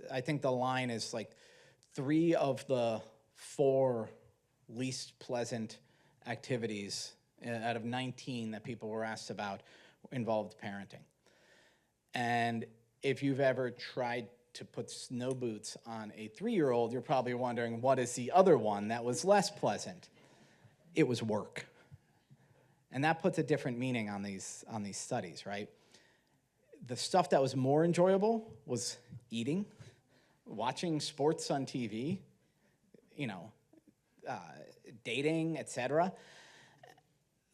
I think the line is like 3 of the 4 least pleasant activities out of 19 that people were asked about involved parenting. And if you've ever tried to put snow boots on a 3-year-old, you're probably wondering, what is the other one that was less pleasant? It was work. And that puts a different meaning on these studies, right? The stuff that was more enjoyable was eating, watching sports on TV, dating, etc.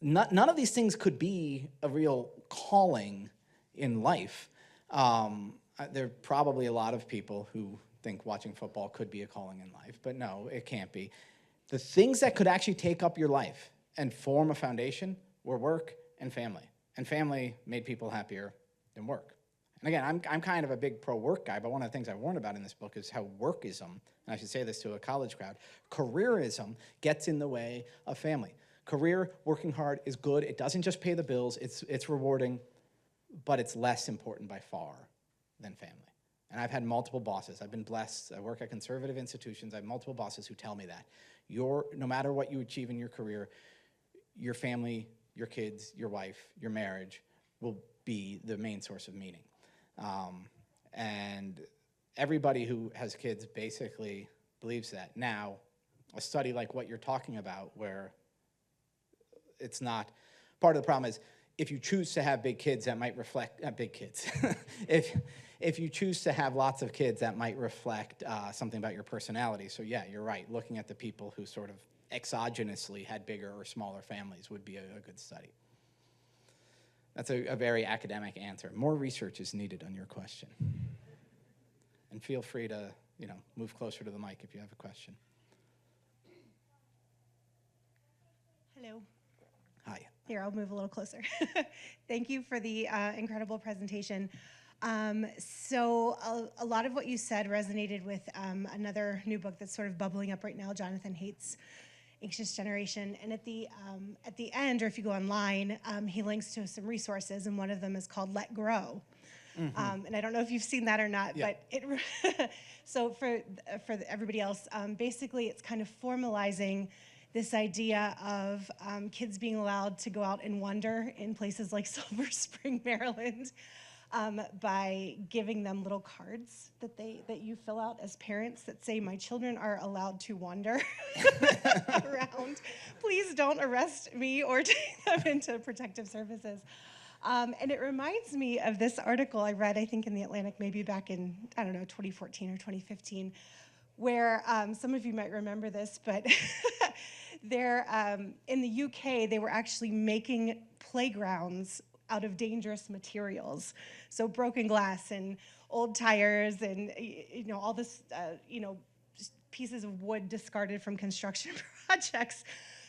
None of these things could be a real calling in life. There are probably a lot of people who think watching football could be a calling in life, but no, it can't be. The things that could actually take up your life and form a foundation were work and family. And family made people happier than work. And again, I'm kind of a big pro-work guy, but one of the things I warn about in this book is how workism, and I should say this to a college crowd, careerism gets in the way of family. Career, working hard is good. It doesn't just pay the bills. It's rewarding, but it's less important by far than family. And I've had multiple bosses. I've been blessed. I work at conservative institutions. I have multiple bosses who tell me that. No matter what you achieve in your career, your family, your kids, your wife, your marriage will be the main source of meaning. And everybody who has kids basically believes that. Now, a study like what you're talking about, where it's not, part of the problem is if you choose to have big kids, that might reflect, big kids. If you choose to have lots of kids, that might reflect something about your personality. So yeah, you're right. Looking at the people who sort of exogenously had bigger or smaller families would be a good study. That's a very academic answer. More research is needed on your question. And feel free to, move closer to the mic if you have a question. Hello. Hi. Here, I'll move a little closer. Thank you for the incredible presentation. So a lot of what you said resonated with another new book that's sort of bubbling up right now, Jonathan Haidt's Anxious Generation. And at the end, or if you go online, he links to some resources, and one of them is called Let Grow. And I don't know if you've seen that or not, Yeah. but it so for everybody else, basically it's kind of formalizing this idea of kids being allowed to go out and wander in places like Silver Spring, Maryland, by giving them little cards that you fill out as parents that say, my children are allowed to wander around. Please don't arrest me or take them into protective services. And it reminds me of this article I read, I think in The Atlantic, maybe back in, 2014 or 2015, where some of you might remember this, but in the UK, they were actually making playgrounds out of dangerous materials. So broken glass and old tires and, all this, just pieces of wood discarded from construction projects.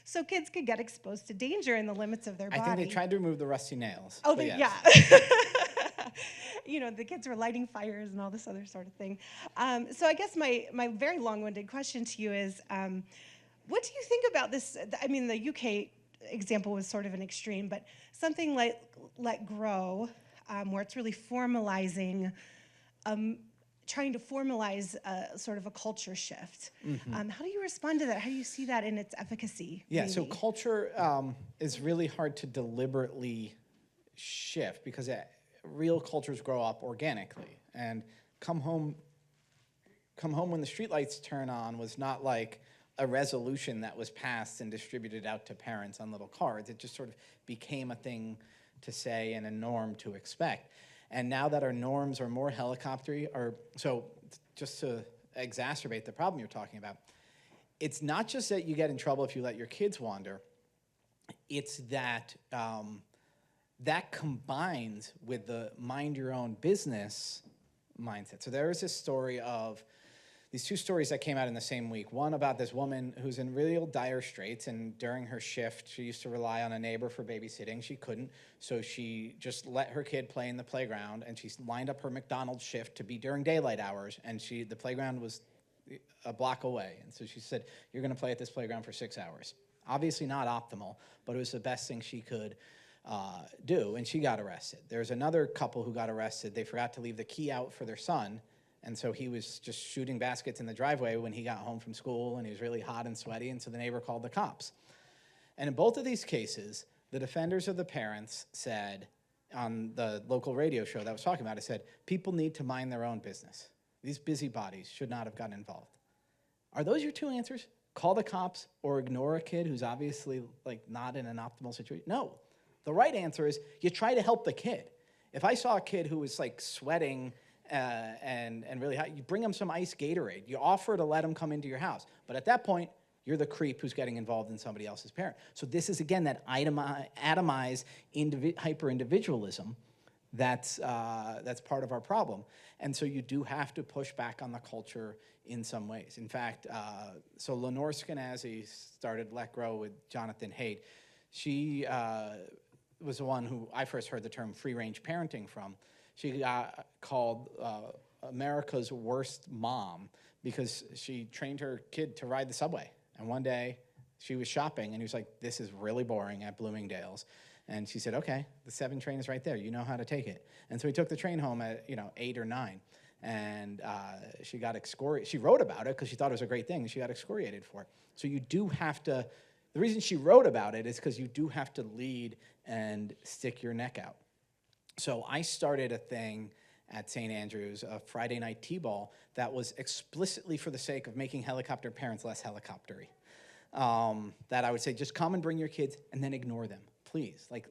So kids could get exposed to danger in the limits of their body. I think they tried to remove the rusty nails. Oh, yes. Yeah. The kids were lighting fires and all this other sort of thing. So I guess my very long-winded question to you is, what do you think about this? I mean, the UK example was sort of an extreme, but something like Let Grow, where it's really formalizing, trying to formalize sort of a culture shift. How do you respond to that? How do you see that in its efficacy? Yeah, maybe? so culture is really hard to deliberately shift because real cultures grow up organically. And come home when the streetlights turn on was not like a resolution that was passed and distributed out to parents on little cards. It just sort of became a thing to say and a norm to expect. And now that our norms are more helicoptery, so just to exacerbate the problem you're talking about, it's not just that you get in trouble if you let your kids wander, it's that that combines with the mind your own business mindset. So there is this story of these two stories that came out in the same week. One about this woman who's in real dire straits, and during her shift, she used to rely on a neighbor for babysitting. She couldn't, so she just let her kid play in the playground, and she lined up her McDonald's shift to be during daylight hours, and the playground was a block away. And so she said, you're gonna play at this playground for 6 hours. Obviously not optimal, but it was the best thing she could do, and she got arrested. There's another couple who got arrested. They forgot to leave the key out for their son, and so he was just shooting baskets in the driveway when he got home from school, and he was really hot and sweaty, and so the neighbor called the cops. And in both of these cases, the defenders of the parents said, on the local radio show that I was talking about, it said, people need to mind their own business. These busybodies should not have gotten involved. Are those your two answers? Call the cops or ignore a kid who's obviously not in an optimal situation? No. The right answer is you try to help the kid. If I saw a kid who was sweating and really hot, you bring them some ice Gatorade. You offer to let them come into your house. But at that point, you're the creep who's getting involved in somebody else's parent. So this is, again, that atomized hyper-individualism that's part of our problem. And so you do have to push back on the culture in some ways. In fact, so Lenore Skenazy started Let Grow with Jonathan Haidt. She was the one who I first heard the term free-range parenting from. She got called America's worst mom because she trained her kid to ride the subway. And one day she was shopping and he was like, this is really boring at Bloomingdale's. And she said, okay, the 7 train is right there. You know how to take it. And so he took the train home at 8 or 9. And she got excoriated. She wrote about it because she thought it was a great thing. And she got excoriated for it. So you do have to, The reason she wrote about it is because you do have to lead and stick your neck out. So I started a thing at St. Andrews, a Friday night T-ball, that was explicitly for the sake of making helicopter parents less helicoptery. That I would say, just come and bring your kids and then ignore them, please. Like,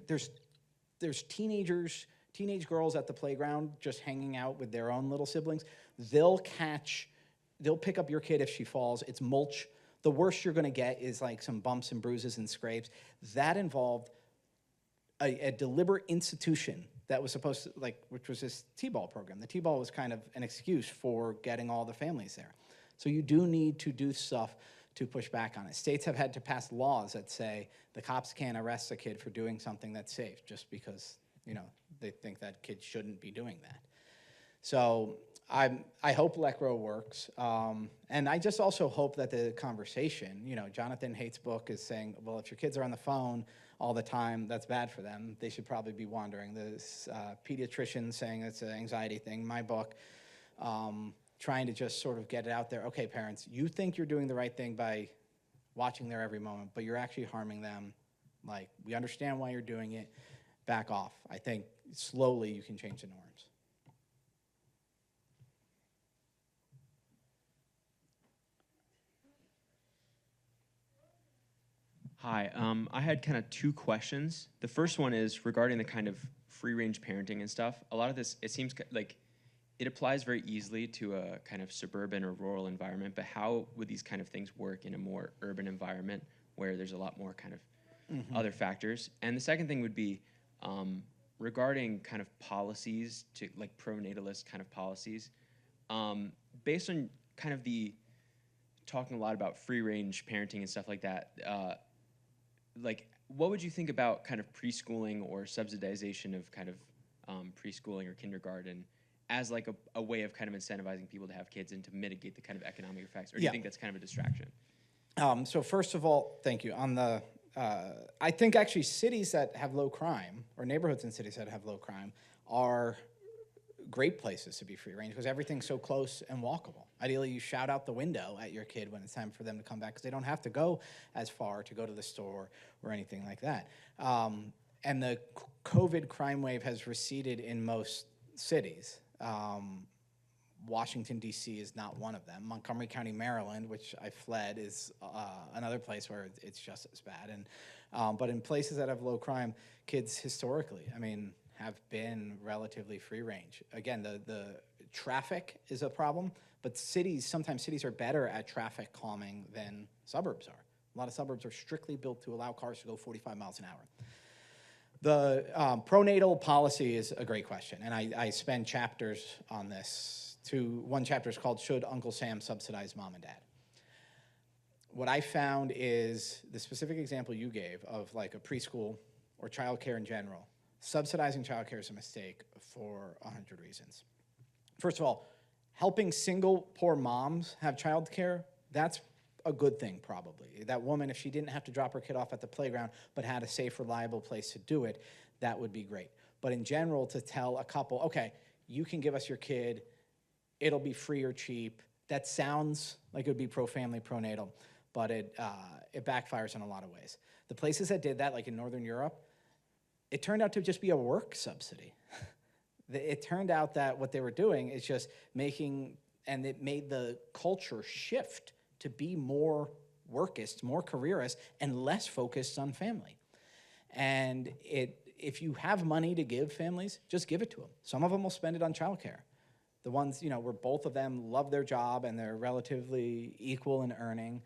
there's teenage girls at the playground just hanging out with their own little siblings. They'll pick up your kid if she falls. It's mulch. The worst you're gonna get is like some bumps and bruises and scrapes. That involved a deliberate institution that was supposed to, which was this T-ball program. The T-ball was kind of an excuse for getting all the families there. So you do need to do stuff to push back on it. States have had to pass laws that say the cops can't arrest a kid for doing something that's safe just because, they think that kid shouldn't be doing that. So I hope electoral works. And I just also hope that the conversation, Jonathan Haidt's book is saying, well, if your kids are on the phone all the time, that's bad for them. They should probably be wandering. This pediatrician saying it's an anxiety thing. My book, trying to just sort of get it out there. Okay, parents, you think you're doing the right thing by watching their every moment, but you're actually harming them. Like, we understand why you're doing it. Back off. I think slowly you can change the norms. Hi, I had kind of two questions. The first one is regarding the kind of free-range parenting and stuff. A lot of this, it seems like it applies very easily to a kind of suburban or rural environment, but how would these kind of things work in a more urban environment where there's a lot more kind of other factors? And the second thing would be regarding kind of policies, to like pro-natalist kind of policies, based on kind of the talking a lot about free-range parenting and stuff like that, like, what would you think about kind of preschooling or subsidization of kind of preschooling or kindergarten as like a way of kind of incentivizing people to have kids and to mitigate the kind of economic effects? Or do you think that's kind of a distraction? So first of all, thank you. On the, I think actually cities that have low crime, or neighborhoods in cities that have low crime, are great places to be free range because everything's so close and walkable. Ideally, you shout out the window at your kid when it's time for them to come back because they don't have to go as far to go to the store or anything like that. And the COVID crime wave has receded in most cities. Washington, D.C. is not one of them. Montgomery County, Maryland, which I fled, is another place where it's just as bad. And but in places that have low crime, kids historically, have been relatively free range. Again, the traffic is a problem, but sometimes cities are better at traffic calming than suburbs are. A lot of suburbs are strictly built to allow cars to go 45 miles an hour. The pronatal policy is a great question, and I spend chapters on this. One chapter is called Should Uncle Sam Subsidize Mom and Dad? What I found is the specific example you gave of like a preschool or childcare in general. Subsidizing childcare is a mistake for 100 reasons. First of all, helping single poor moms have childcare, that's a good thing probably. That woman, if she didn't have to drop her kid off at the playground but had a safe, reliable place to do it, that would be great. But in general, to tell a couple, okay, you can give us your kid, it'll be free or cheap, that sounds like it would be pro-family, pro-natal, but it backfires in a lot of ways. The places that did that, like in Northern Europe, it turned out to just be a work subsidy. It turned out that what they were doing is just making, and it made the culture shift to be more workist, more careerist, and less focused on family. And if you have money to give families, just give it to them. Some of them will spend it on childcare. The ones, where both of them love their job and they're relatively equal in earning.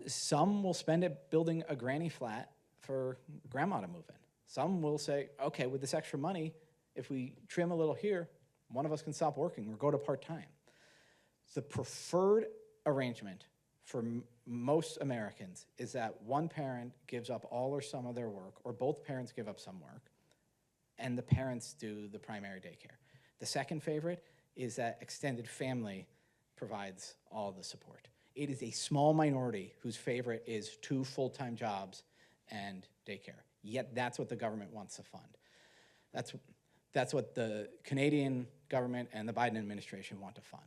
Some will spend it building a granny flat for grandma to move in. Some will say, okay, with this extra money, if we trim a little here, one of us can stop working or go to part-time. The preferred arrangement for most Americans is that one parent gives up all or some of their work, or both parents give up some work, and the parents do the primary daycare. The second favorite is that extended family provides all the support. It is a small minority whose favorite is 2 full-time jobs and daycare. Yet that's what the government wants to fund. That's what the Canadian government and the Biden administration want to fund.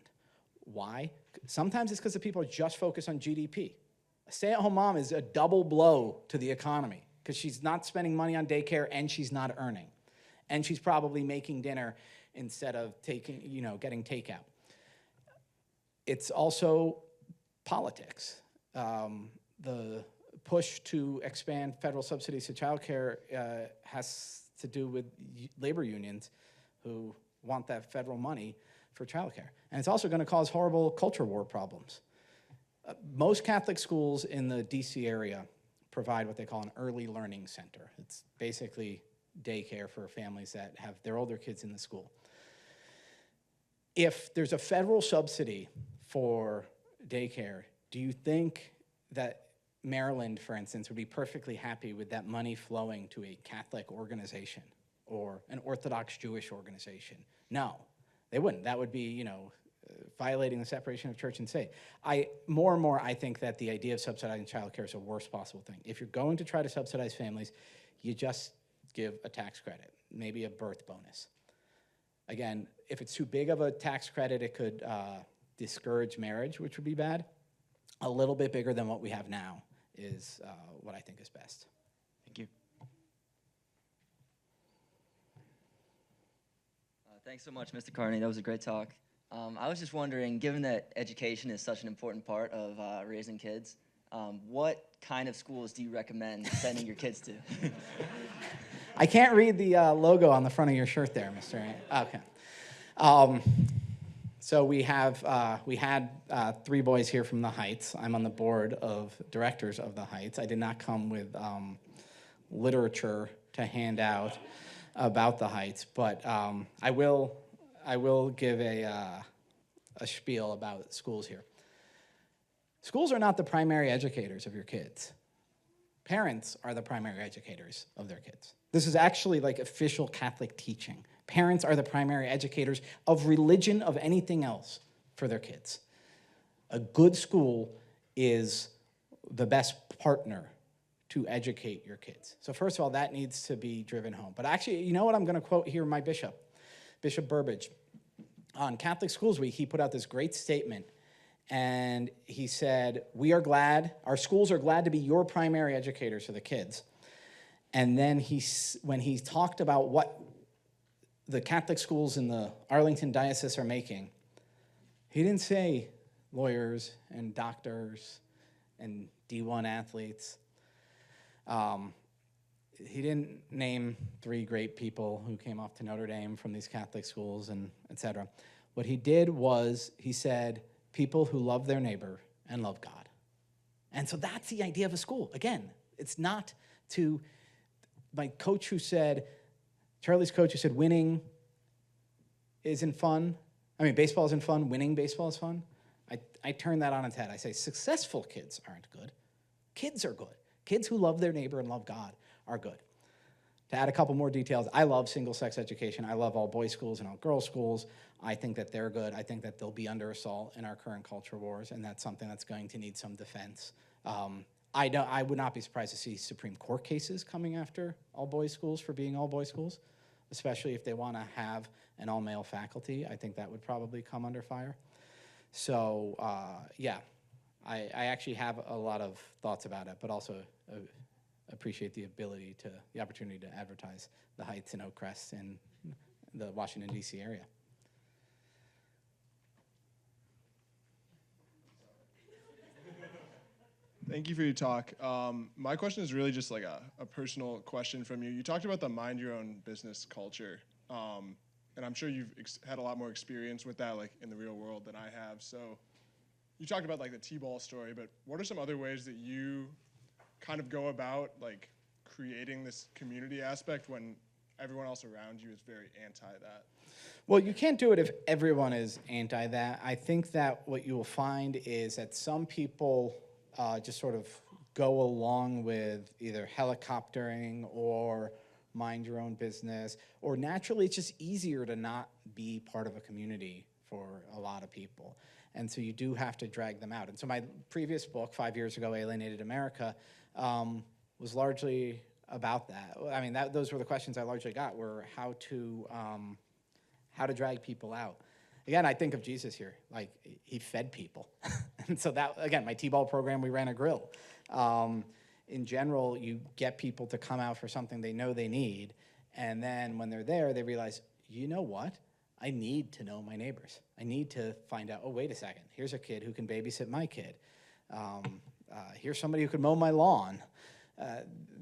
Why? Sometimes it's because the people are just focused on GDP. A stay-at-home mom is a double blow to the economy because she's not spending money on daycare and she's not earning. And she's probably making dinner instead of getting takeout. It's also politics. The push to expand federal subsidies to childcare has to do with labor unions who want that federal money for childcare. And it's also going to cause horrible culture war problems. Most Catholic schools in the DC area provide what they call an early learning center. It's basically daycare for families that have their older kids in the school. If there's a federal subsidy for daycare, do you think that Maryland, for instance, would be perfectly happy with that money flowing to a Catholic organization or an Orthodox Jewish organization? No, they wouldn't. That would be, violating the separation of church and state. More and more, I think that the idea of subsidizing childcare is the worst possible thing. If you're going to try to subsidize families, you just give a tax credit, maybe a birth bonus. Again, if it's too big of a tax credit, it could discourage marriage, which would be bad. A little bit bigger than what we have now is what I think is best. Thank you. Thanks so much, Mr. Carney. That was a great talk. I was just wondering, given that education is such an important part of raising kids, what kind of schools do you recommend sending your kids to? I can't read the logo on the front of your shirt there, Mr. Okay. So we had 3 boys here from the Heights. I'm on the board of directors of the Heights. I did not come with literature to hand out about the Heights, but I will give a spiel about schools here. Schools are not the primary educators of your kids. Parents are the primary educators of their kids. This is actually like official Catholic teaching. Parents are the primary educators of religion, of anything else for their kids. A good school is the best partner to educate your kids. So first of all, that needs to be driven home. But actually, you know what? I'm going to quote here my bishop, Bishop Burbidge. On Catholic Schools Week, he put out this great statement, and he said, our schools are glad to be your primary educators for the kids. And then when he talked about what the Catholic schools in the Arlington diocese are making, he didn't say lawyers and doctors and D1 athletes. He didn't name 3 great people who came off to Notre Dame from these Catholic schools and et cetera. What he did was he said, people who love their neighbor and love God. And so that's the idea of a school. Again, it's not to, my coach who said, Charlie's coach who said winning isn't fun. Baseball isn't fun, winning baseball is fun. I turn that on its head. I say successful kids aren't good. Kids are good. Kids who love their neighbor and love God are good. To add a couple more details, I love single-sex education. I love all boys schools and all girls schools. I think that they're good. I think that they'll be under assault in our current culture wars, and that's something that's going to need some defense. I would not be surprised to see Supreme Court cases coming after all boys schools for being all boys schools, especially if they want to have an all-male faculty. I think that would probably come under fire. So, yeah, I actually have a lot of thoughts about it, but also appreciate the opportunity to advertise the Heights and Oakcrest in the Washington, D.C. area. Thank you for your talk. My question is really just like a personal question from you. You talked about the mind your own business culture, and I'm sure you've had a lot more experience with that, like in the real world, than I have. So you talked about like the T-ball story, but what are some other ways that you kind of go about like creating this community aspect when everyone else around you is very anti that? Well, you can't do it if everyone is anti that. I think that what you will find is that some people just sort of go along with either helicoptering or mind your own business, or naturally it's just easier to not be part of a community for a lot of people. And so you do have to drag them out. And so my previous book, 5 years ago, Alienated America, was largely about that. I mean, those were the questions I largely got, were how to drag people out. again, I think of Jesus here. Like, he fed people. And so that, again, my T-ball program, we ran a grill. In general, you get people to come out for something they know they need, and then when they're there, they realize, you know what? I need to know my neighbors. I need to find out, oh, wait a second, here's a kid who can babysit my kid. Here's somebody who could mow my lawn.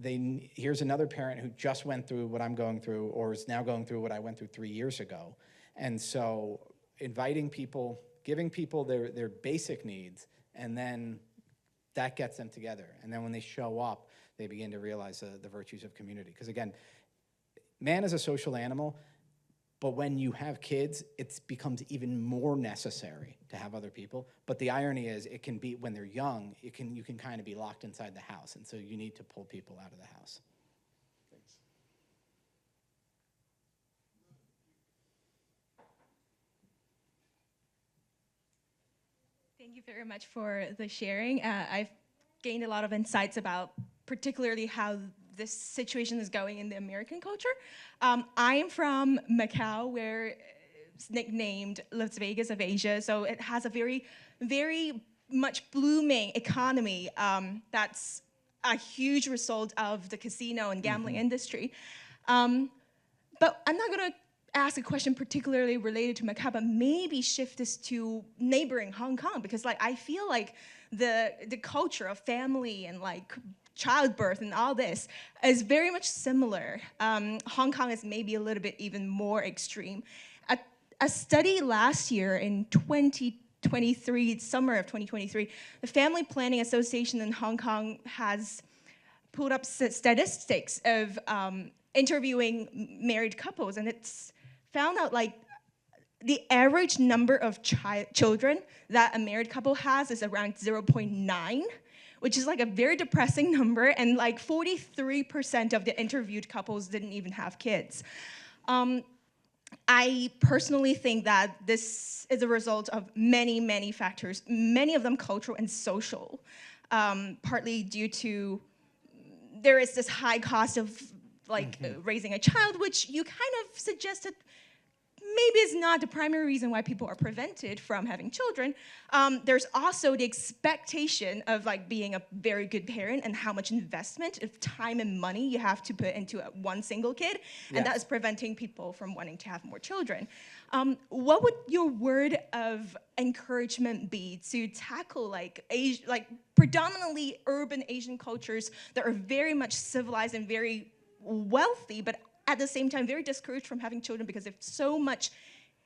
Here's another parent who just went through what I'm going through, or is now going through what I went through 3 years ago. And so inviting people, giving people their basic needs, and then that gets them together. And then when they show up, they begin to realize the virtues of community. Because again, man is a social animal, but when you have kids, it becomes even more necessary to have other people. But the irony is, it can be, when they're young, you can kind of be locked inside the house, and so you need to pull people out of the house. Thanks. Thank you very much for the sharing. I've gained a lot of insights about particularly how this situation is going in the American culture. I am from Macau, where it's nicknamed Las Vegas of Asia, so it has a very, very much blooming economy that's a huge result of the casino and gambling industry. But I'm not gonna ask a question particularly related to Macau, but maybe shift this to neighboring Hong Kong, because like I feel like the culture of family and like childbirth and all this is very much similar. Hong Kong is maybe a little bit even more extreme. A study last year in 2023, summer of 2023, the Family Planning Association in Hong Kong has pulled up statistics of interviewing married couples, and it's found out like the average number of children that a married couple has is around 0.9, which is like a very depressing number, and like 43% of the interviewed couples didn't even have kids. I personally think that this is a result of many, many factors, many of them cultural and social, partly due to there is this high cost of like raising a child, which you kind of suggested maybe is not the primary reason why people are prevented from having children. There's also the expectation of like being a very good parent and how much investment of time and money you have to put into one single kid, and that is preventing people from wanting to have more children. What would your word of encouragement be to tackle like predominantly urban Asian cultures that are very much civilized and very wealthy, but at the same time very discouraged from having children because there's so much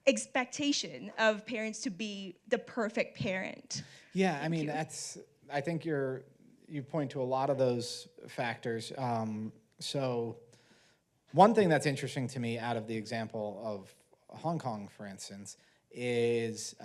expectation of parents to be the perfect parent? Yeah, I mean, I think you point to a lot of those factors. So one thing that's interesting to me out of the example of Hong Kong, for instance, is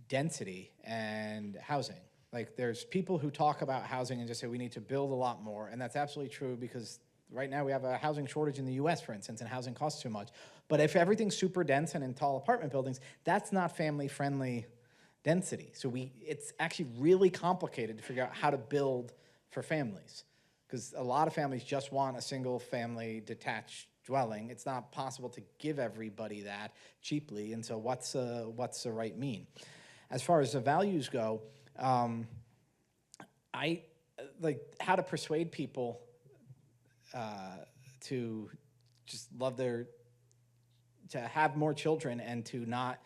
density and housing. Like, there's people who talk about housing and just say we need to build a lot more, and that's absolutely true because right now we have a housing shortage in the US, for instance, and housing costs too much. But if everything's super dense and in tall apartment buildings, that's not family-friendly density. So it's actually really complicated to figure out how to build for families, because a lot of families just want a single-family detached dwelling. It's not possible to give everybody that cheaply, and so what's the right mean? As far as the values go, I like how to persuade people to just to have more children and to not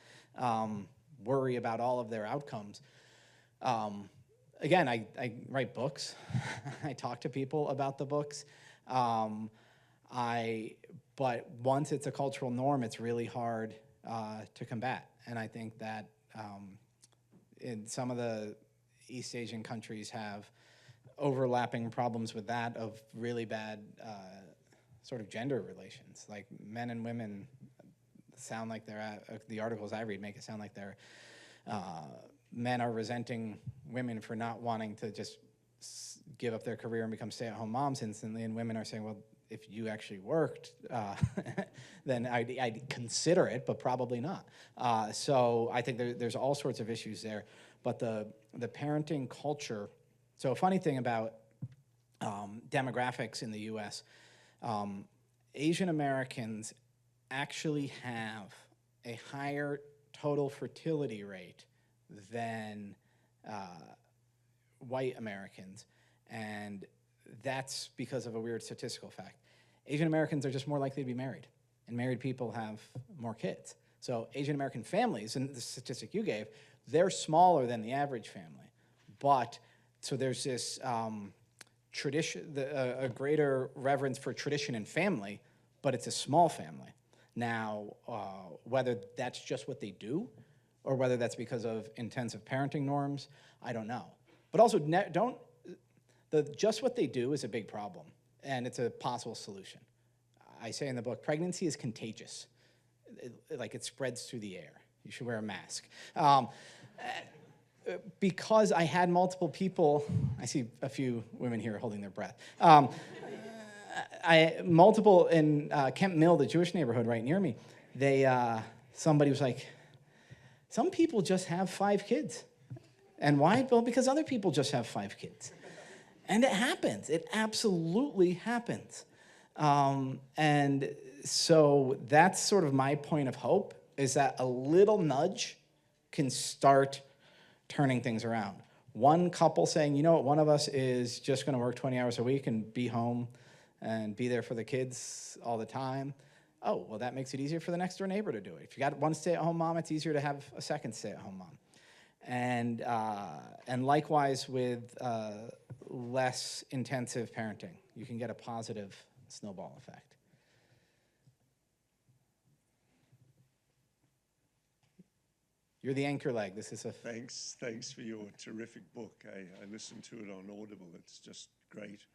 worry about all of their outcomes. Again, I write books. I talk to people about the books. But once it's a cultural norm, it's really hard to combat. And I think that in some of the East Asian countries have overlapping problems with that of really bad sort of gender relations. Like, men and women sound like they're the articles I read make it sound like they're men are resenting women for not wanting to just give up their career and become stay-at-home moms instantly, and women are saying, well, if you actually worked, then I'd consider it, but probably not. So I think there's all sorts of issues there. But the parenting culture, so a funny thing about demographics in the US, Asian Americans actually have a higher total fertility rate than white Americans, and that's because of a weird statistical fact. Asian Americans are just more likely to be married, and married people have more kids. So Asian American families, and the statistic you gave, they're smaller than the average family. But, so there's this tradition, a greater reverence for tradition and family, but it's a small family. Now, whether that's just what they do, or whether that's because of intensive parenting norms, I don't know. But also, just what they do is a big problem, and it's a possible solution. I say in the book, pregnancy is contagious. It spreads through the air. You should wear a mask. Because I had multiple people, I see a few women here holding their breath. Multiple in Kemp Mill, the Jewish neighborhood right near me, somebody was like, some people just have 5 kids. And why? Well, because other people just have 5 kids. And it happens. It absolutely happens. And so that's sort of my point of hope, is that a little nudge can start turning things around. One couple saying, you know what, one of us is just going to work 20 hours a week and be home and be there for the kids all the time. Oh, well, that makes it easier for the next door neighbor to do it. If you got one stay-at-home mom, it's easier to have a second stay-at-home mom. And likewise with less intensive parenting, you can get a positive snowball effect. You're the anchor leg. This is a... Thanks for your terrific book. I listened to it on Audible. It's just great.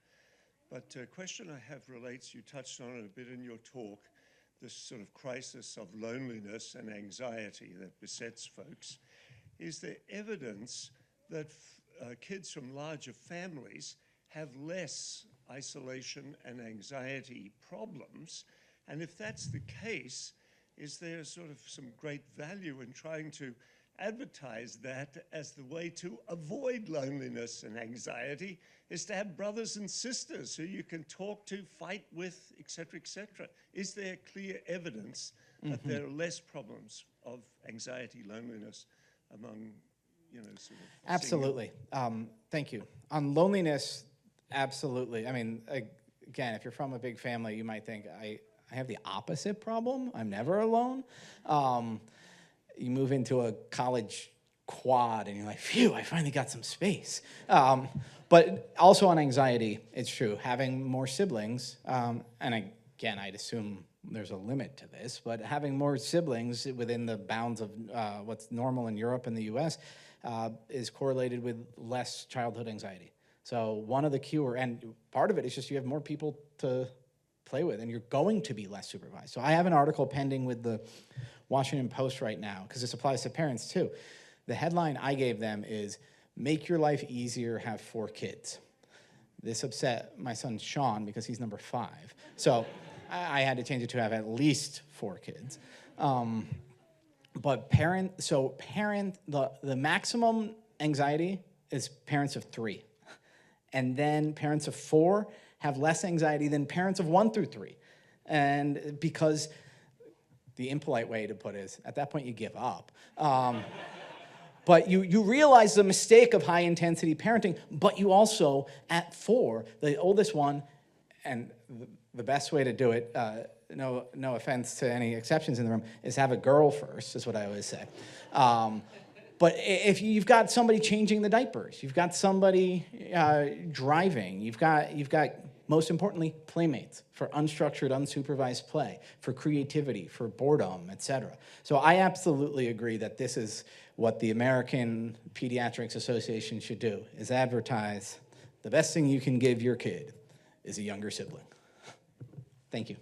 But a question I have relates, you touched on it a bit in your talk, this sort of crisis of loneliness and anxiety that besets folks. Is there evidence that kids from larger families have less isolation and anxiety problems? And if that's the case, is there sort of some great value in trying to advertise that as the way to avoid loneliness and anxiety, is to have brothers and sisters who you can talk to, fight with, et cetera, Is there clear evidence that there are less problems of anxiety, loneliness among, sort of... Absolutely. Thank you. On loneliness, absolutely. I mean, again, if you're from a big family, you might think, I have the opposite problem. I'm never alone. You move into a college quad and you're like, phew, I finally got some space. But also on anxiety, it's true. Having more siblings, and again, I'd assume there's a limit to this, but having more siblings within the bounds of what's normal in Europe and the US is correlated with less childhood anxiety. So one of the and part of it is just you have more people to play with, and you're going to be less supervised. So I have an article pending with the Washington Post right now, because this applies to parents too. The headline I gave them is, "Make your life easier, have 4 kids." This upset my son Sean because he's number 5. So I had to change it to have at least 4 kids. But the maximum anxiety is parents of 3. And then parents of 4 have less anxiety than parents of 1 through 3. And because the impolite way to put it is, at that point you give up. But you realize the mistake of high intensity parenting, but you also, at 4, the oldest one, and the best way to do it, no offense to any exceptions in the room, is have a girl first, is what I always say. But if you've got somebody changing the diapers, you've got somebody driving, you've got, most importantly, playmates for unstructured, unsupervised play, for creativity, for boredom, etc. So I absolutely agree that this is what the American Pediatrics Association should do, is advertise the best thing you can give your kid is a younger sibling. Thank you.